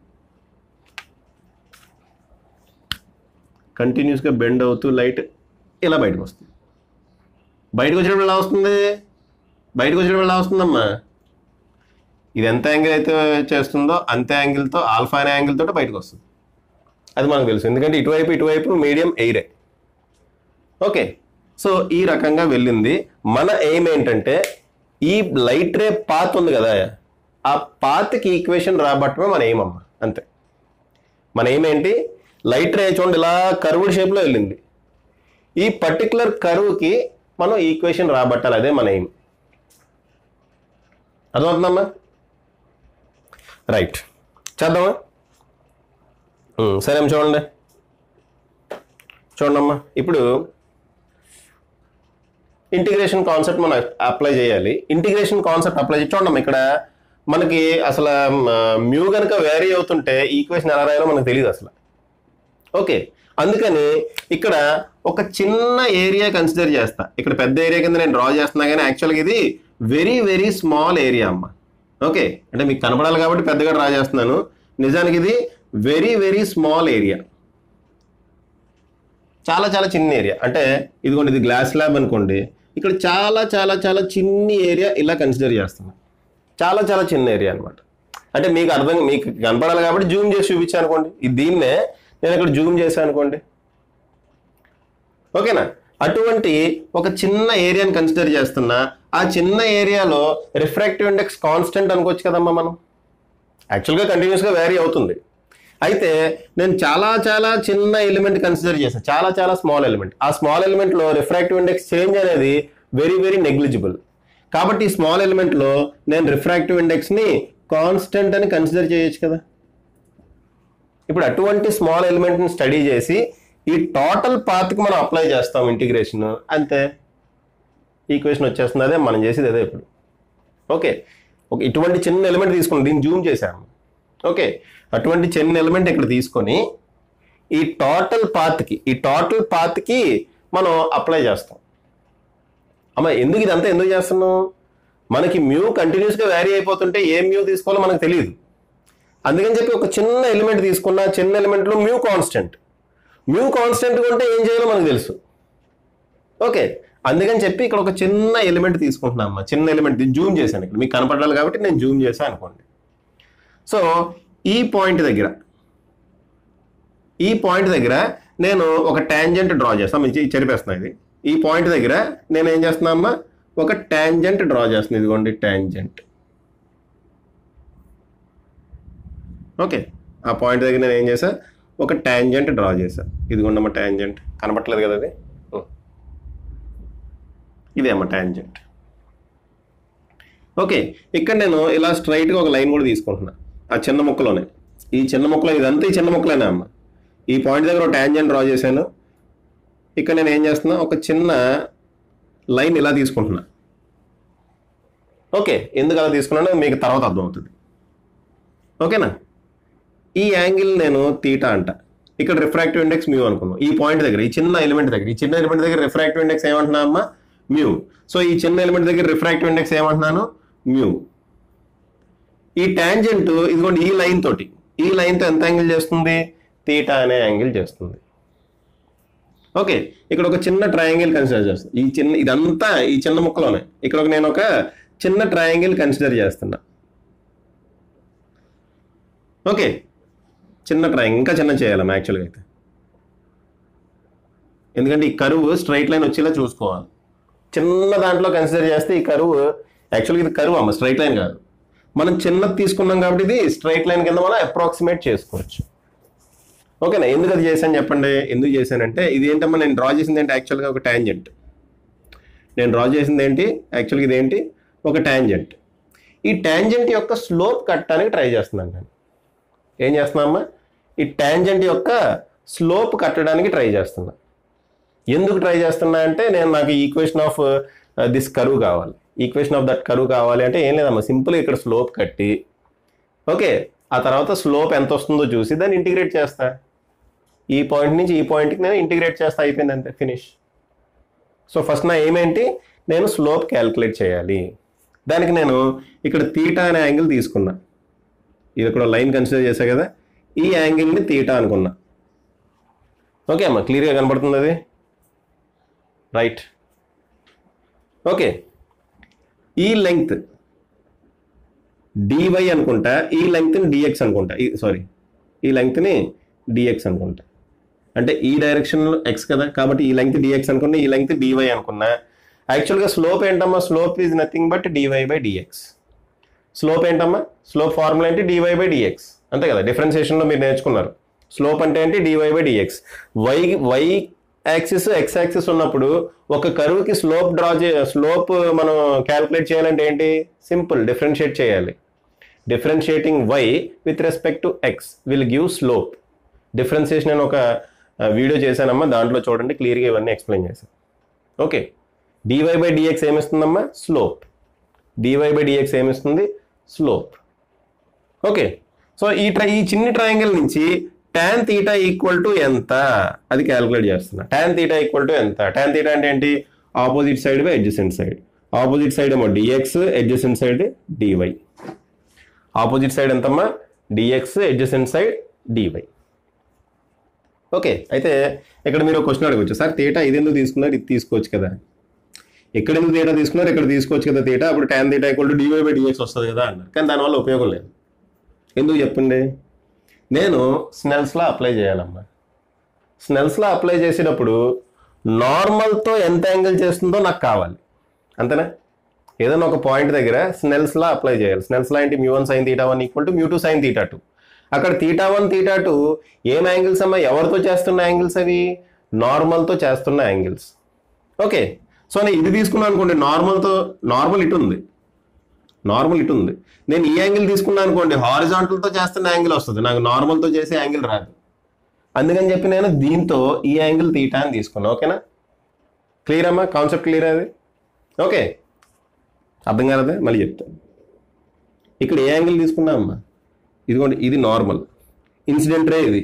కంటిన్యూస్గా బెండ్ అవుతూ లైట్ ఇలా బయటకు వస్తుంది. బయటకు వచ్చినప్పుడు ఎలా వస్తుంది? బయటకు వచ్చినప్పుడు ఎలా వస్తుందమ్మా? ఇది ఎంత యాంగిల్ అయితే చేస్తుందో అంతే యాంగిల్తో, ఆల్ఫా అనే యాంగిల్ తోటి బయటకు వస్తుంది. అది మనకు తెలుసు, ఎందుకంటే ఇటువైపు మీడియం ఎయిరే. ఓకే, సో ఈ రకంగా వెళ్ళింది. మన ఎయిమ్ ఏంటంటే ఈ లైట్ రే పాత్ ఉంది కదా, ఆ పాత్కి ఈక్వేషన్ రాబట్టమే మన ఎయిమ్ అమ్మ. అంతే, మన ఎయిమ్ ఏంటి? లైట్ రే చూడండి ఇలా కర్వ్డ్ షేప్లో వెళ్ళింది, ఈ పర్టికులర్ కర్వ్కి మనం ఈక్వేషన్ రాబట్టాలి, అదే మన ఎయిమ్. అర్థమవుతుందమ్మా? రైట్, చేద్దామా? సరే అమ్మ, చూడండమ్మా. ఇప్పుడు ఇంటిగ్రేషన్ కాన్సెప్ట్ మనం అప్లై చేయాలి. ఇంటిగ్రేషన్ కాన్సెప్ట్ అప్లై చేసి చూడమ్మా, ఇక్కడ మనకి అసలు మ్యూ కనుక వేరీ అవుతుంటే ఈక్వేషన్ ఎలా రాయాలో మనకు తెలియదు అసలు. ఓకే, అందుకని ఇక్కడ ఒక చిన్న ఏరియా కన్సిడర్ చేస్తా. ఇక్కడ పెద్ద ఏరియా కింద నేను డ్రా చేస్తున్నా, కానీ యాక్చువల్గా ఇది వెరీ వెరీ స్మాల్ ఏరియా అమ్మ. ఓకే, అంటే మీకు కనపడాలి కాబట్టి పెద్దగా డ్రా చేస్తున్నాను, నిజానికి ఇది వెరీ వెరీ స్మాల్ ఏరియా, చాలా చాలా చిన్న ఏరియా. అంటే ఇదిగోండి, ఇది గ్లాస్ ల్యాబ్ అనుకోండి, ఇక్కడ చాలా చాలా చాలా చిన్న ఏరియా ఇలా కన్సిడర్ చేస్తున్నాను, చాలా చాలా చిన్న ఏరియా అనమాట. అంటే మీకు కనపడాలి కాబట్టి జూమ్ చేసి చూపించాను అనుకోండి, దీన్నే నేను ఇక్కడ జూమ్ చేశాను అనుకోండి. ఓకేనా? అటువంటి ఒక చిన్న ఏరియాని కన్సిడర్ చేస్తున్నా, ఆ చిన్న ఏరియాలో రిఫ్రాక్టివ్ ఇండెక్స్ కాన్స్టెంట్ అనుకోవచ్చు కదమ్మా మనం. యాక్చువల్గా కంటిన్యూస్గా వేరీ అవుతుంది, అయితే నేను చాలా చాలా చిన్న ఎలిమెంట్ కన్సిడర్ చేశాను, చాలా చాలా స్మాల్ ఎలిమెంట్. ఆ స్మాల్ ఎలిమెంట్లో రిఫ్రాక్టివ్ ఇండెక్స్ చేంజ్ అనేది వెరీ వెరీ నెగ్లిజిబుల్. కాబట్టి ఈ స్మాల్ ఎలిమెంట్లో నేను రిఫ్రాక్టివ్ ఇండెక్స్ని కాన్స్టెంట్ అని కన్సిడర్ చేయొచ్చు కదా. ఇప్పుడు అటువంటి స్మాల్ ఎలిమెంట్ని స్టడీ చేసి ఈ టోటల్ పాత్కి మనం అప్లై చేస్తాం ఇంటిగ్రేషన్, అంతే ఈక్వేషన్ వచ్చేస్తుంది. అదే మనం చేసేది అదే ఇప్పుడు. ఓకే, ఇటువంటి చిన్న ఎలిమెంట్ తీసుకుని దీన్ని జూమ్ చేశాము. ఓకే, అటువంటి చిన్న ఎలిమెంట్ ఇక్కడ తీసుకొని ఈ టోటల్ పాత్కి మనం అప్లై చేస్తాం. అమ్మ ఎందుకు ఇదంతా ఎందుకు చేస్తున్నాం? మనకి మ్యూ కంటిన్యూస్గా వ్యారీ అయిపోతుంటే ఏ మ్యూ తీసుకోవాలో మనకు తెలియదు. అందుకని చెప్పి ఒక చిన్న ఎలిమెంట్ తీసుకున్న, చిన్న ఎలిమెంట్లో మ్యూ కాన్స్టెంట్ ఉంటే ఏం చేయాలో మనకు తెలుసు. ఓకే, అందుకని చెప్పి ఇక్కడ ఒక చిన్న ఎలిమెంట్ తీసుకుంటున్నా అమ్మ. చిన్న ఎలిమెంట్ జూమ్ చేశాను, ఇక్కడ మీకు కనపడాలి కాబట్టి నేను జూమ్ చేశాను అనుకోండి. సో ఈ పాయింట్ దగ్గర నేను ఒక ట్యాంజెంట్ డ్రా చేస్తాను. మీకు చెరిపేస్తున్నా ఇది. ఈ పాయింట్ దగ్గర నేను ఏం చేస్తున్నా అమ్మా, ఒక ట్యాంజెంట్ డ్రా చేస్తున్నాను. ఇదిగోండి ట్యాంజెంట్. ఓకే, ఆ పాయింట్ దగ్గర నేను ఏం చేశా, ఒక ట్యాంజెంట్ డ్రా చేశా. ఇదిగోండి అమ్మ ట్యాంజెంట్, కనపట్లేదు కదా అది, ఇదే అమ్మ ట్యాంజెంట్. ఓకే, ఇక్కడ నేను ఇలా స్ట్రైట్గా ఒక లైన్ కూడా తీసుకుంటున్నా ఆ చిన్న ముక్కలోనే. ఈ చిన్న ముక్కలో ఇదంతా ఈ చిన్న ముక్కలేనే అమ్మ. ఈ పాయింట్ దగ్గర ఒక ట్యాంజెంట్ డ్రా చేశాను. ఇక్కడ నేను ఏం చేస్తున్నా, ఒక చిన్న లైన్ ఇలా తీసుకుంటున్నా. ఓకే, ఎందుకు అలా తీసుకున్నానో మీకు తర్వాత అర్థమవుతుంది. ఓకేనా? ఈ యాంగిల్ నేను తీటా అంట. ఇక్కడ రిఫ్రాక్టివ్ ఇండెక్స్ మ్యూ అనుకున్నాం. ఈ పాయింట్ దగ్గర ఈ చిన్న ఎలిమెంట్ దగ్గర రిఫ్రాక్టివ్ ఇండెక్స్ ఏమంటున్నా అమ్మా, మ్యూ. సో ఈ చిన్న ఎలిమెంట్ దగ్గర రిఫ్రాక్టివ్ ఇండెక్స్ ఏమంటున్నాను, మ్యూ. ఈ ట్యాంజెంట్ ఇదిగోండి ఈ లైన్తో ఎంత యాంగిల్ చేస్తుంది, తీటా అనే యాంగిల్ చేస్తుంది. ఓకే, ఇక్కడ ఒక చిన్న ట్రయాంగిల్ కన్సిడర్ చేస్తాను. ఇదంతా ఈ చిన్న ముక్కలోనే ఇక్కడ నేను ఒక చిన్న ట్రయాంగిల్ కన్సిడర్ చేస్తున్నా. ఓకే, చిన్న ట్రయాంగిల్, ఇంకా చిన్న చేయాలి యాక్చువల్గా అయితే, ఎందుకంటే ఈ కరువు స్ట్రైట్ లైన్ వచ్చేలా చూసుకోవాలి. చిన్న దాంట్లో కన్సిడర్ చేస్తే ఈ కరువు యాక్చువల్గా ఇది కరువు అమ్మ, స్ట్రైట్ లైన్ కాదు. మనం చిన్నది తీసుకున్నాం కాబట్టి ఇది స్ట్రైట్ లైన్ కింద మనం అప్రాక్సిమేట్ చేసుకోవచ్చు. ఓకేనా? ఎందుకు అది చేశాను చెప్పండి. ఎందుకు చేశానంటే ఇది ఏంటమ్మా, నేను డ్రా చేసింది ఏంటి యాక్చువల్గా ఒక ట్యాంజెంట్. ఇదేంటి ఒక ట్యాంజెంట్. ఈ ట్యాంజెంట్ యొక్క స్లోప్ కట్టడానికి ట్రై చేస్తున్నాను నేను. ఏం చేస్తున్నామ్మా, ఈ ట్యాంజెంట్ యొక్క స్లోప్ కట్టడానికి ట్రై చేస్తున్నా. ఎందుకు ట్రై చేస్తున్నా అంటే నాకు ఈక్వేషన్ ఆఫ్ దిస్ కరువు కావాలి, ఈక్వేషన్ ఆఫ్ దట్ కరువు కావాలి అంటే ఏం లేదమ్మా, సింపుల్గా ఇక్కడ స్లోప్ కట్టి ఓకే ఆ తర్వాత స్లోప్ ఎంత వస్తుందో చూసి దాన్ని ఇంటిగ్రేట్ చేస్తా. ఈ పాయింట్ నుంచి ఈ పాయింట్కి నేను ఇంటిగ్రేట్ చేస్తా, అయిపోయింది అంతే, ఫినిష్. సో ఫస్ట్ నా ఏమేంటి, నేను స్లోప్ క్యాల్కులేట్ చేయాలి. దానికి నేను ఇక్కడ తీటా అనే యాంగిల్ తీసుకున్నా, ఇది ఇక్కడ లైన్ కన్సిడర్ చేశా కదా, ఈ యాంగిల్ని తీటా అనుకున్నా. ఓకే అమ్మా, క్లియర్గా కనబడుతుంది అది, రైట్. ఓకే, ఈ లెంగ్త్ dy అనుకుంటా, ఈ లెంగ్త్ని dx అనుకుంటా, సారీ ఈ లెంగ్త్ని dx అనుకుంటా, అంటే ఈ డైరెక్షన్లో x కదా, కాబట్టి ఈ లెంగ్త్ dx అనుకున్నా, ఈ లెంగ్త్ dy అనుకున్నా. యాక్చువల్గా స్లోప్ ఏంటమ్మా, slope is nothing but dy by dx. Slope ఏంటమ్మా, స్లోప్ ఫార్ములా ఏంటి, dy బై dx, అంతే కదా, డిఫరెన్షియేషన్లో మీరు నేర్చుకున్నారు. స్లోప్ అంటే ఏంటి, dy by dx. Y axis x axis ఉన్నప్పుడు ఒక కర్వ్కి స్లోప్ మనం క్యాల్కులేట్ చేయాలంటే ఏంటి, సింపుల్, డిఫరెన్షియేట్ చేయాలి. Differentiating y with respect to x will give slope. Differentiation అని ఒక వీడియో చేశానమ్మా, దాంట్లో చూడండి, క్లియర్గా ఇవన్నీ ఎక్స్ప్లెయిన్ చేశాను. ఓకే, dy బై dx ఏమిస్తుందమ్మా, స్లోప్. dy బై dx ఏమిస్తుంది, స్లోప్. ఓకే, సో ఈ చిన్ని ట్రయాంగిల్ నుంచి tan θ ఈక్వల్ టు ఎంత అది క్యాల్కులేట్ చేస్తున్నా. tan θ ఈక్వల్ టు ఎంత, tan θ అంటే ఏంటి, opposite side by adjacent side. Opposite side ఏమో dx, adjacent side dy. Opposite side ఎంతమ్మా, dx, adjacent side dy. Okay, అయితే ఇక్కడ మీరు క్వశ్చన్ అడగవచ్చు, సార్ తీటా ఇది ఎందుకు తీసుకున్నారు, ఇది తీసుకోవచ్చు కదా, ఎక్కడ ఎందుకు తీటా తీసుకున్నారు, ఇక్కడ తీసుకోవచ్చు కదా తీటా, అప్పుడు tan θ equal to dy by dx వస్తుంది కదా అన్నారు. కానీ దానివల్ల ఉపయోగం లేదు. ఎందుకు చెప్పండి, నేను స్నెల్స్లా అప్లై చేయాలమ్మా. స్నెల్స్లా అప్లై చేసేటప్పుడు నార్మల్తో ఎంత యాంగిల్ చేస్తుందో నాకు కావాలి, అంతేనా. ఏదైనా ఒక పాయింట్ దగ్గర స్నెల్స్లా అప్లై చేయాలి. స్నెల్స్లా ఏంటి, μ1 sin θ1 ఈక్వల్ టు μ2 sin θ2. అక్కడ θ1 θ2 ఏం యాంగిల్స్ అమ్మా, ఎవరితో చేస్తున్న యాంగిల్స్ అవి, నార్మల్తో చేస్తున్న యాంగిల్స్. ఓకే, సో నేను ఇది తీసుకున్నాను అనుకోండి, నార్మల్ ఇటు ఉంది, నార్మల్ ఇటు ఉంది. నేను ఈ యాంగిల్ తీసుకున్నాను అనుకోండి, హారిజాంటల్తో చేస్తున్న యాంగిల్ వస్తుంది, నాకు నార్మల్తో చేసే యాంగిల్ రాదు. అందుకని చెప్పి నేను దీంతో ఈ యాంగిల్ తీటా అని తీసుకున్నాను. ఓకేనా, క్లియర్ అమ్మా, కాన్సెప్ట్ క్లియర్ అది. ఓకే, అర్థం కాలేదా, మళ్ళీ చెప్తాను. ఇక్కడ ఏ యాంగిల్ తీసుకున్నా అమ్మా, ఇదిగోండి, ఇది నార్మల్, ఇన్సిడెంట్ రే ఇది.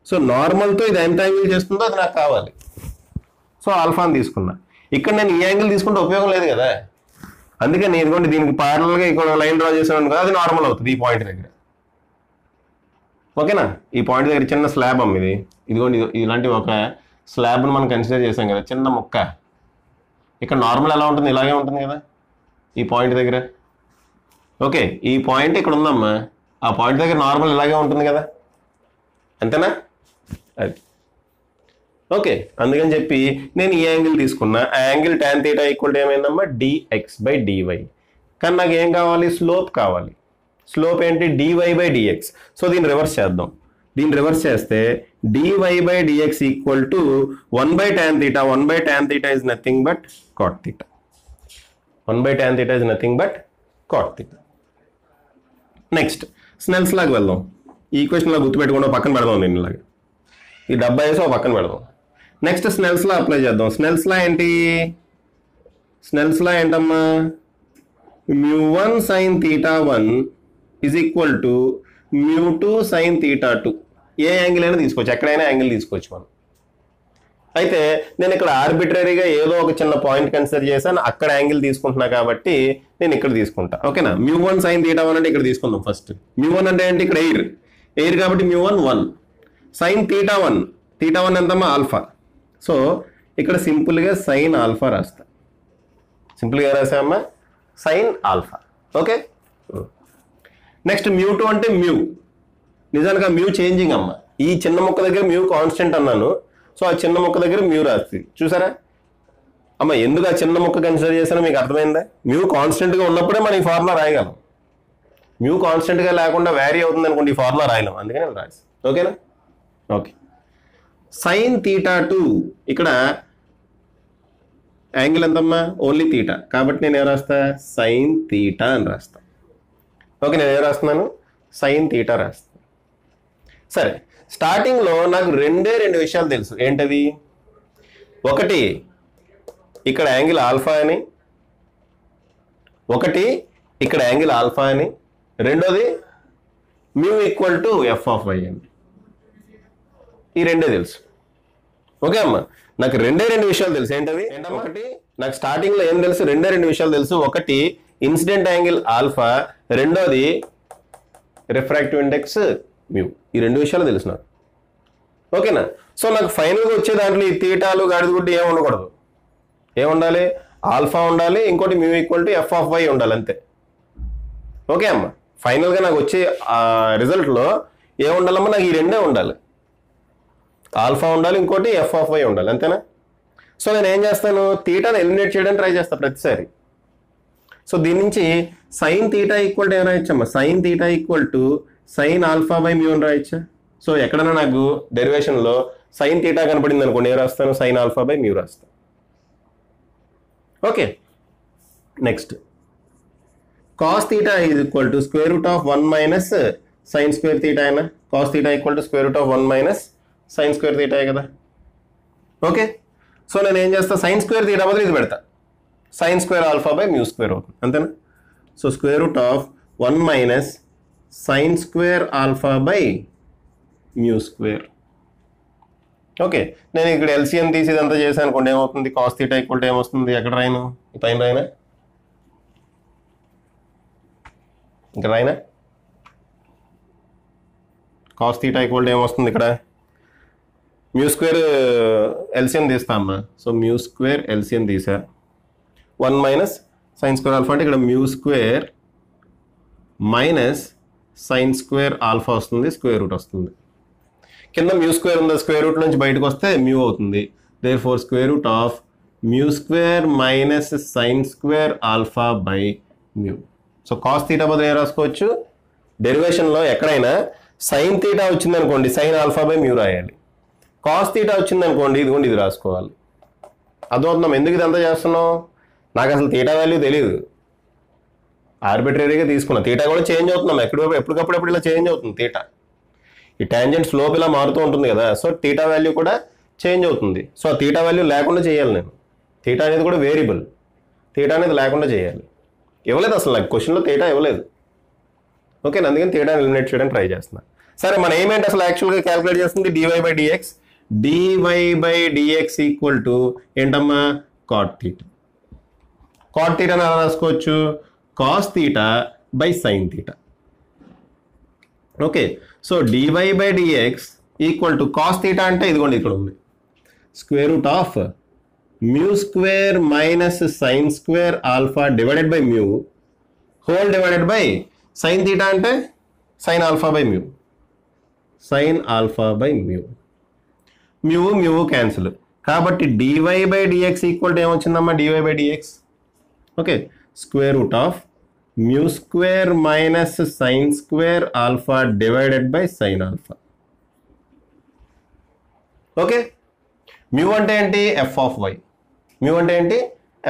సో నార్మల్తో ఇది ఎంత యాంగిల్ చేస్తుందో అది నాకు కావాలి. సో ఆల్ఫాని తీసుకున్నా. ఇక్కడ నేను ఈ యాంగిల్ తీసుకుంటే ఉపయోగం లేదు కదా, అందుకని ఇదిగోండి దీనికి ప్యారలల్గా ఇక్కడ లైన్ డ్రా చేసాను కదా, అది నార్మల్ అవుతుంది ఈ పాయింట్ దగ్గర. ఓకేనా, ఈ పాయింట్ దగ్గర చిన్న స్లాబ్ అమ్మ ఇది, ఇదిగోండి ఇలాంటి ఒక స్లాబ్ను మనం కన్సిడర్ చేసాం కదా, చిన్న ముక్క. ఇక్కడ నార్మల్ ఎలా ఉంటుంది, ఇలాగే ఉంటుంది కదా ఈ పాయింట్ దగ్గర. ఓకే, ఈ పాయింట్ ఇక్కడ ఉందమ్మా, ఆ పాయింట్ దగ్గర నార్మల్ ఇలాగే ఉంటుంది కదా, అంతేనా. అది ఓకే, అందుకని చెప్పి నేను ఈ యాంగిల్ తీసుకున్నా. ఆ యాంగిల్ tan θ ఈక్వల్ టు ఏమైందమ్మా, dx బై dy. కానీ నాకు ఏం కావాలి, స్లోప్ కావాలి. స్లోప్ ఏంటి, dy బై dx. సో దీన్ని రివర్స్ చేద్దాం. దీన్ని రివర్స్ చేస్తే dy by dx equal to 1 by tan θ. 1 by tan θ is nothing but cot θ. 1 by tan θ is nothing but cot θ. Next Snell's లాగా వెళ్దాం. ఈ ఈక్వేషన్ లా గుర్తుపెట్టుకుంటూ పక్కన పెడదాం, దీన్ని ఇలాగా ఈ డబ్బా వేసి ఒక పక్కన పెడదాం. నెక్స్ట్ స్నెల్స్ లా అప్లై చేద్దాం. స్నెల్స్ లా ఏంటి, స్నెల్స్ లా ఏంటమ్మా, μ1 sin θ1 is equal to μ2 sin θ2. ఏ యాంగిల్ అయినా తీసుకోవచ్చు, ఎక్కడైనా యాంగిల్ తీసుకోవచ్చు మనం. అయితే నేను ఇక్కడ ఆర్బిటరీగా ఏదో ఒక చిన్న పాయింట్ కన్సిడర్ చేశాను, అక్కడ యాంగిల్ తీసుకుంటున్నా కాబట్టి నేను ఇక్కడ తీసుకుంటా. ఓకేనా, μ1 sin θ1 అంటే ఇక్కడ తీసుకుందాం. ఫస్ట్ μ1 అంటే ఏంటి, ఇక్కడ ఎయిర్ కాబట్టి μ1 1 sin θ1 ఎంతమ్మా, ఆల్ఫా. సో ఇక్కడ సింపుల్గా సైన్ ఆల్ఫా రాస్తా. సింపుల్గా రాసామమ్మా, సైన్ ఆల్ఫా. ఓకే, నెక్స్ట్ μ2 అంటే మ్యూ. నిజానికి మ్యూ చేంజింగ్ అమ్మ, ఈ చిన్న మొక్క దగ్గర మ్యూ కాన్స్టెంట్ అన్నాను, సో ఆ చిన్న మొక్క దగ్గర మ్యూ రాస్తుంది. చూసారా అమ్మ, ఎందుకు ఆ చిన్న మొక్క కన్సిడర్ చేశానో మీకు అర్థమైందా. మ్యూ కాన్స్టెంట్గా ఉన్నప్పుడే మనం ఈ ఫార్ములా రాయగలం. మ్యూ కాన్స్టెంట్గా లేకుండా వ్యారీ అవుతుంది అనుకోండి, ఈ ఫార్ములా రాయలేం, అందుకని రాసి. ఓకేనా, ఓకే. sin θ2 ఇక్కడ యాంగిల్ ఎంతమ్మా, ఓన్లీ తీటా, కాబట్టి నేను ఏం రాస్తా, sin θ అని రాస్తా. ఓకే, నేను ఏం రాస్తున్నాను, sin θ రాస్తాను. సరే, స్టార్టింగ్లో నాకు రెండు విషయాలు తెలుసు. ఏంటవి? ఒకటి ఇక్కడ యాంగిల్ ఆల్ఫా అని, ఒకటి ఇక్కడ యాంగిల్ ఆల్ఫా అని, రెండోది mu equal to F of y అని. ఈ రెండే తెలుసు. ఓకే అమ్మా, నాకు రెండు విషయాలు తెలుసు. ఏంటవి? ఒకటి నాకు స్టార్టింగ్లో ఏం తెలుసు? రెండు విషయాలు తెలుసు. ఒకటి ఇన్సిడెంట్ యాంగిల్ ఆల్ఫా, రెండోది రిఫ్రాక్టివ్ ఇండెక్స్ మ్యూ. ఈ రెండు విషయాలు తెలుసు నాకు. ఓకేనా? సో నాకు ఫైనల్గా వచ్చే దాంట్లో ఈ తీటాలు గాడిదగుడ్డు ఏమి ఉండకూడదు. ఏముండాలి? ఆల్ఫా ఉండాలి, ఇంకోటి mu equal to F of y ఉండాలి, అంతే. ఓకే అమ్మా, ఫైనల్గా నాకు వచ్చే రిజల్ట్లో ఏముండాలమ్మా? నాకు ఈ రెండే ఉండాలి. ఆల్ఫా ఉండాలి, ఇంకోటి ఎఫ్ ఆఫ్ వై ఉండాలి, అంతేనా? సో నేను ఏం చేస్తాను? తీటాను ఎలిమినేట్ చేయడానికి ట్రై చేస్తాను ప్రతిసారి. సో దీని నుంచి సైన్ తీటా ఈక్వల్ టు ఏం రాయొచ్చమ్మా? Sine theta equal to sine alpha by mu అని రాయొచ్చా? సో ఎక్కడైనా నాకు డెరివేషన్లో సైన్ తీటా కనపడింది అనుకోండి, ఏం రాస్తాను? సైన్ ఆల్ఫా బై మ్యూ రాస్తాను. Okay, next cos theta is equal to square root of 1 minus sine square theta అయినా. Cos theta equal to square root of 1 minus sine square theta కదా. Okay, so నేను ఏం చేస్తా? Sine square theta బదులు ఇది పెడతా, sine square alpha by mu square అవుతుంది, అంతేనా? So square root of 1 minus sine square alpha by mu square. Okay, నేను ఇక్కడ ఎల్సిఎం తీసి ఇదంతా చేశాను అనుకోండి, ఏమవుతుంది? కాస్ తీటా ఈక్వల్ టు ఏమొస్తుంది? ఎక్కడ రాయను? ఈ పైన రాయనా? ఇక్కడ రాయనా? కాస్ తీటా ఈక్వల్ టు ఏమొస్తుంది? ఇక్కడ మ్యూ స్క్వేర్ ఎల్సిఎం తీస్తా అమ్మా. సో మ్యూ స్క్వేర్ ఎల్సిఎం తీసా, 1 మైనస్ సైన్ స్క్వేర్ ఆల్ఫా అంటే ఇక్కడ mu square minus sine square alpha వస్తుంది, స్క్వేర్ రూట్ వస్తుంది. కింద మ్యూ స్క్వేర్ ఉంది, స్క్వేర్ రూట్ నుంచి బయటకు వస్తే మ్యూ అవుతుంది. Therefore square root of mu square minus sine square alpha by mu. So cos theta బదులు ఏం రాసుకోవచ్చు? డెరివేషన్లో ఎక్కడైనా సైన్ తీటా వచ్చింది అనుకోండి, సైన్ ఆల్ఫా బై మ్యూ రాయాలి. కాస్ తీటా వచ్చింది అనుకోండి, ఇదిగోండి ఇది రాసుకోవాలి. అర్థమవుతున్నాం ఎందుకు ఇదంతా చేస్తున్నాం? నాకు అసలు తీటా వాల్యూ తెలియదు, ఆర్బిట్రరీగా తీసుకున్నా. తీటా కూడా చేంజ్ అవుతున్నాం, ఎప్పటికప్పుడు ఇలా చేంజ్ అవుతుంది తీటా. ఈ టాంజెంట్ స్లోప్ ఇలా మారుతూ ఉంటుంది కదా, సో తీటా వాల్యూ కూడా చేంజ్ అవుతుంది. సో ఆ తీటా వాల్యూ లేకుండా చేయాలి నేను. తీటా అనేది కూడా వేరియబుల్, తీటా అనేది లేకుండా చేయాలి. ఇవ్వలేదు అసలు నాకు క్వశ్చన్లో తీటా ఇవ్వలేదు. ఓకే, అందుకని తీటా ఎలిమినేట్ చేయడానికి ట్రై చేస్తున్నా. సరే, మన ఏమేంటి అసలు యాక్చువల్గా క్యాలిక్యులేట్ చేస్తుంది? D y by d x. D y by dx equal to ఏంటమ్మా? Cot theta. కాట్ తీటాని ఎలా రాసుకోవచ్చు? Cos theta by sine theta. Okay, so d y by dx equal to cos theta అంటే ఇదిగోండి ఇక్కడ ఉంది, square root of mu square minus sine square alpha divided by mu whole divided by sine theta అంటే sine alpha by mu. Sine alpha by mu. Mu cancel, కాబట్టి d y by dx equal to ఏమొచ్చిందమ్మా? D y by d x okay, square root of mu square minus sine square alpha divided by sine alpha. Okay, mu అంటే ఏంటి? F of why. Mu అంటే ఏంటి?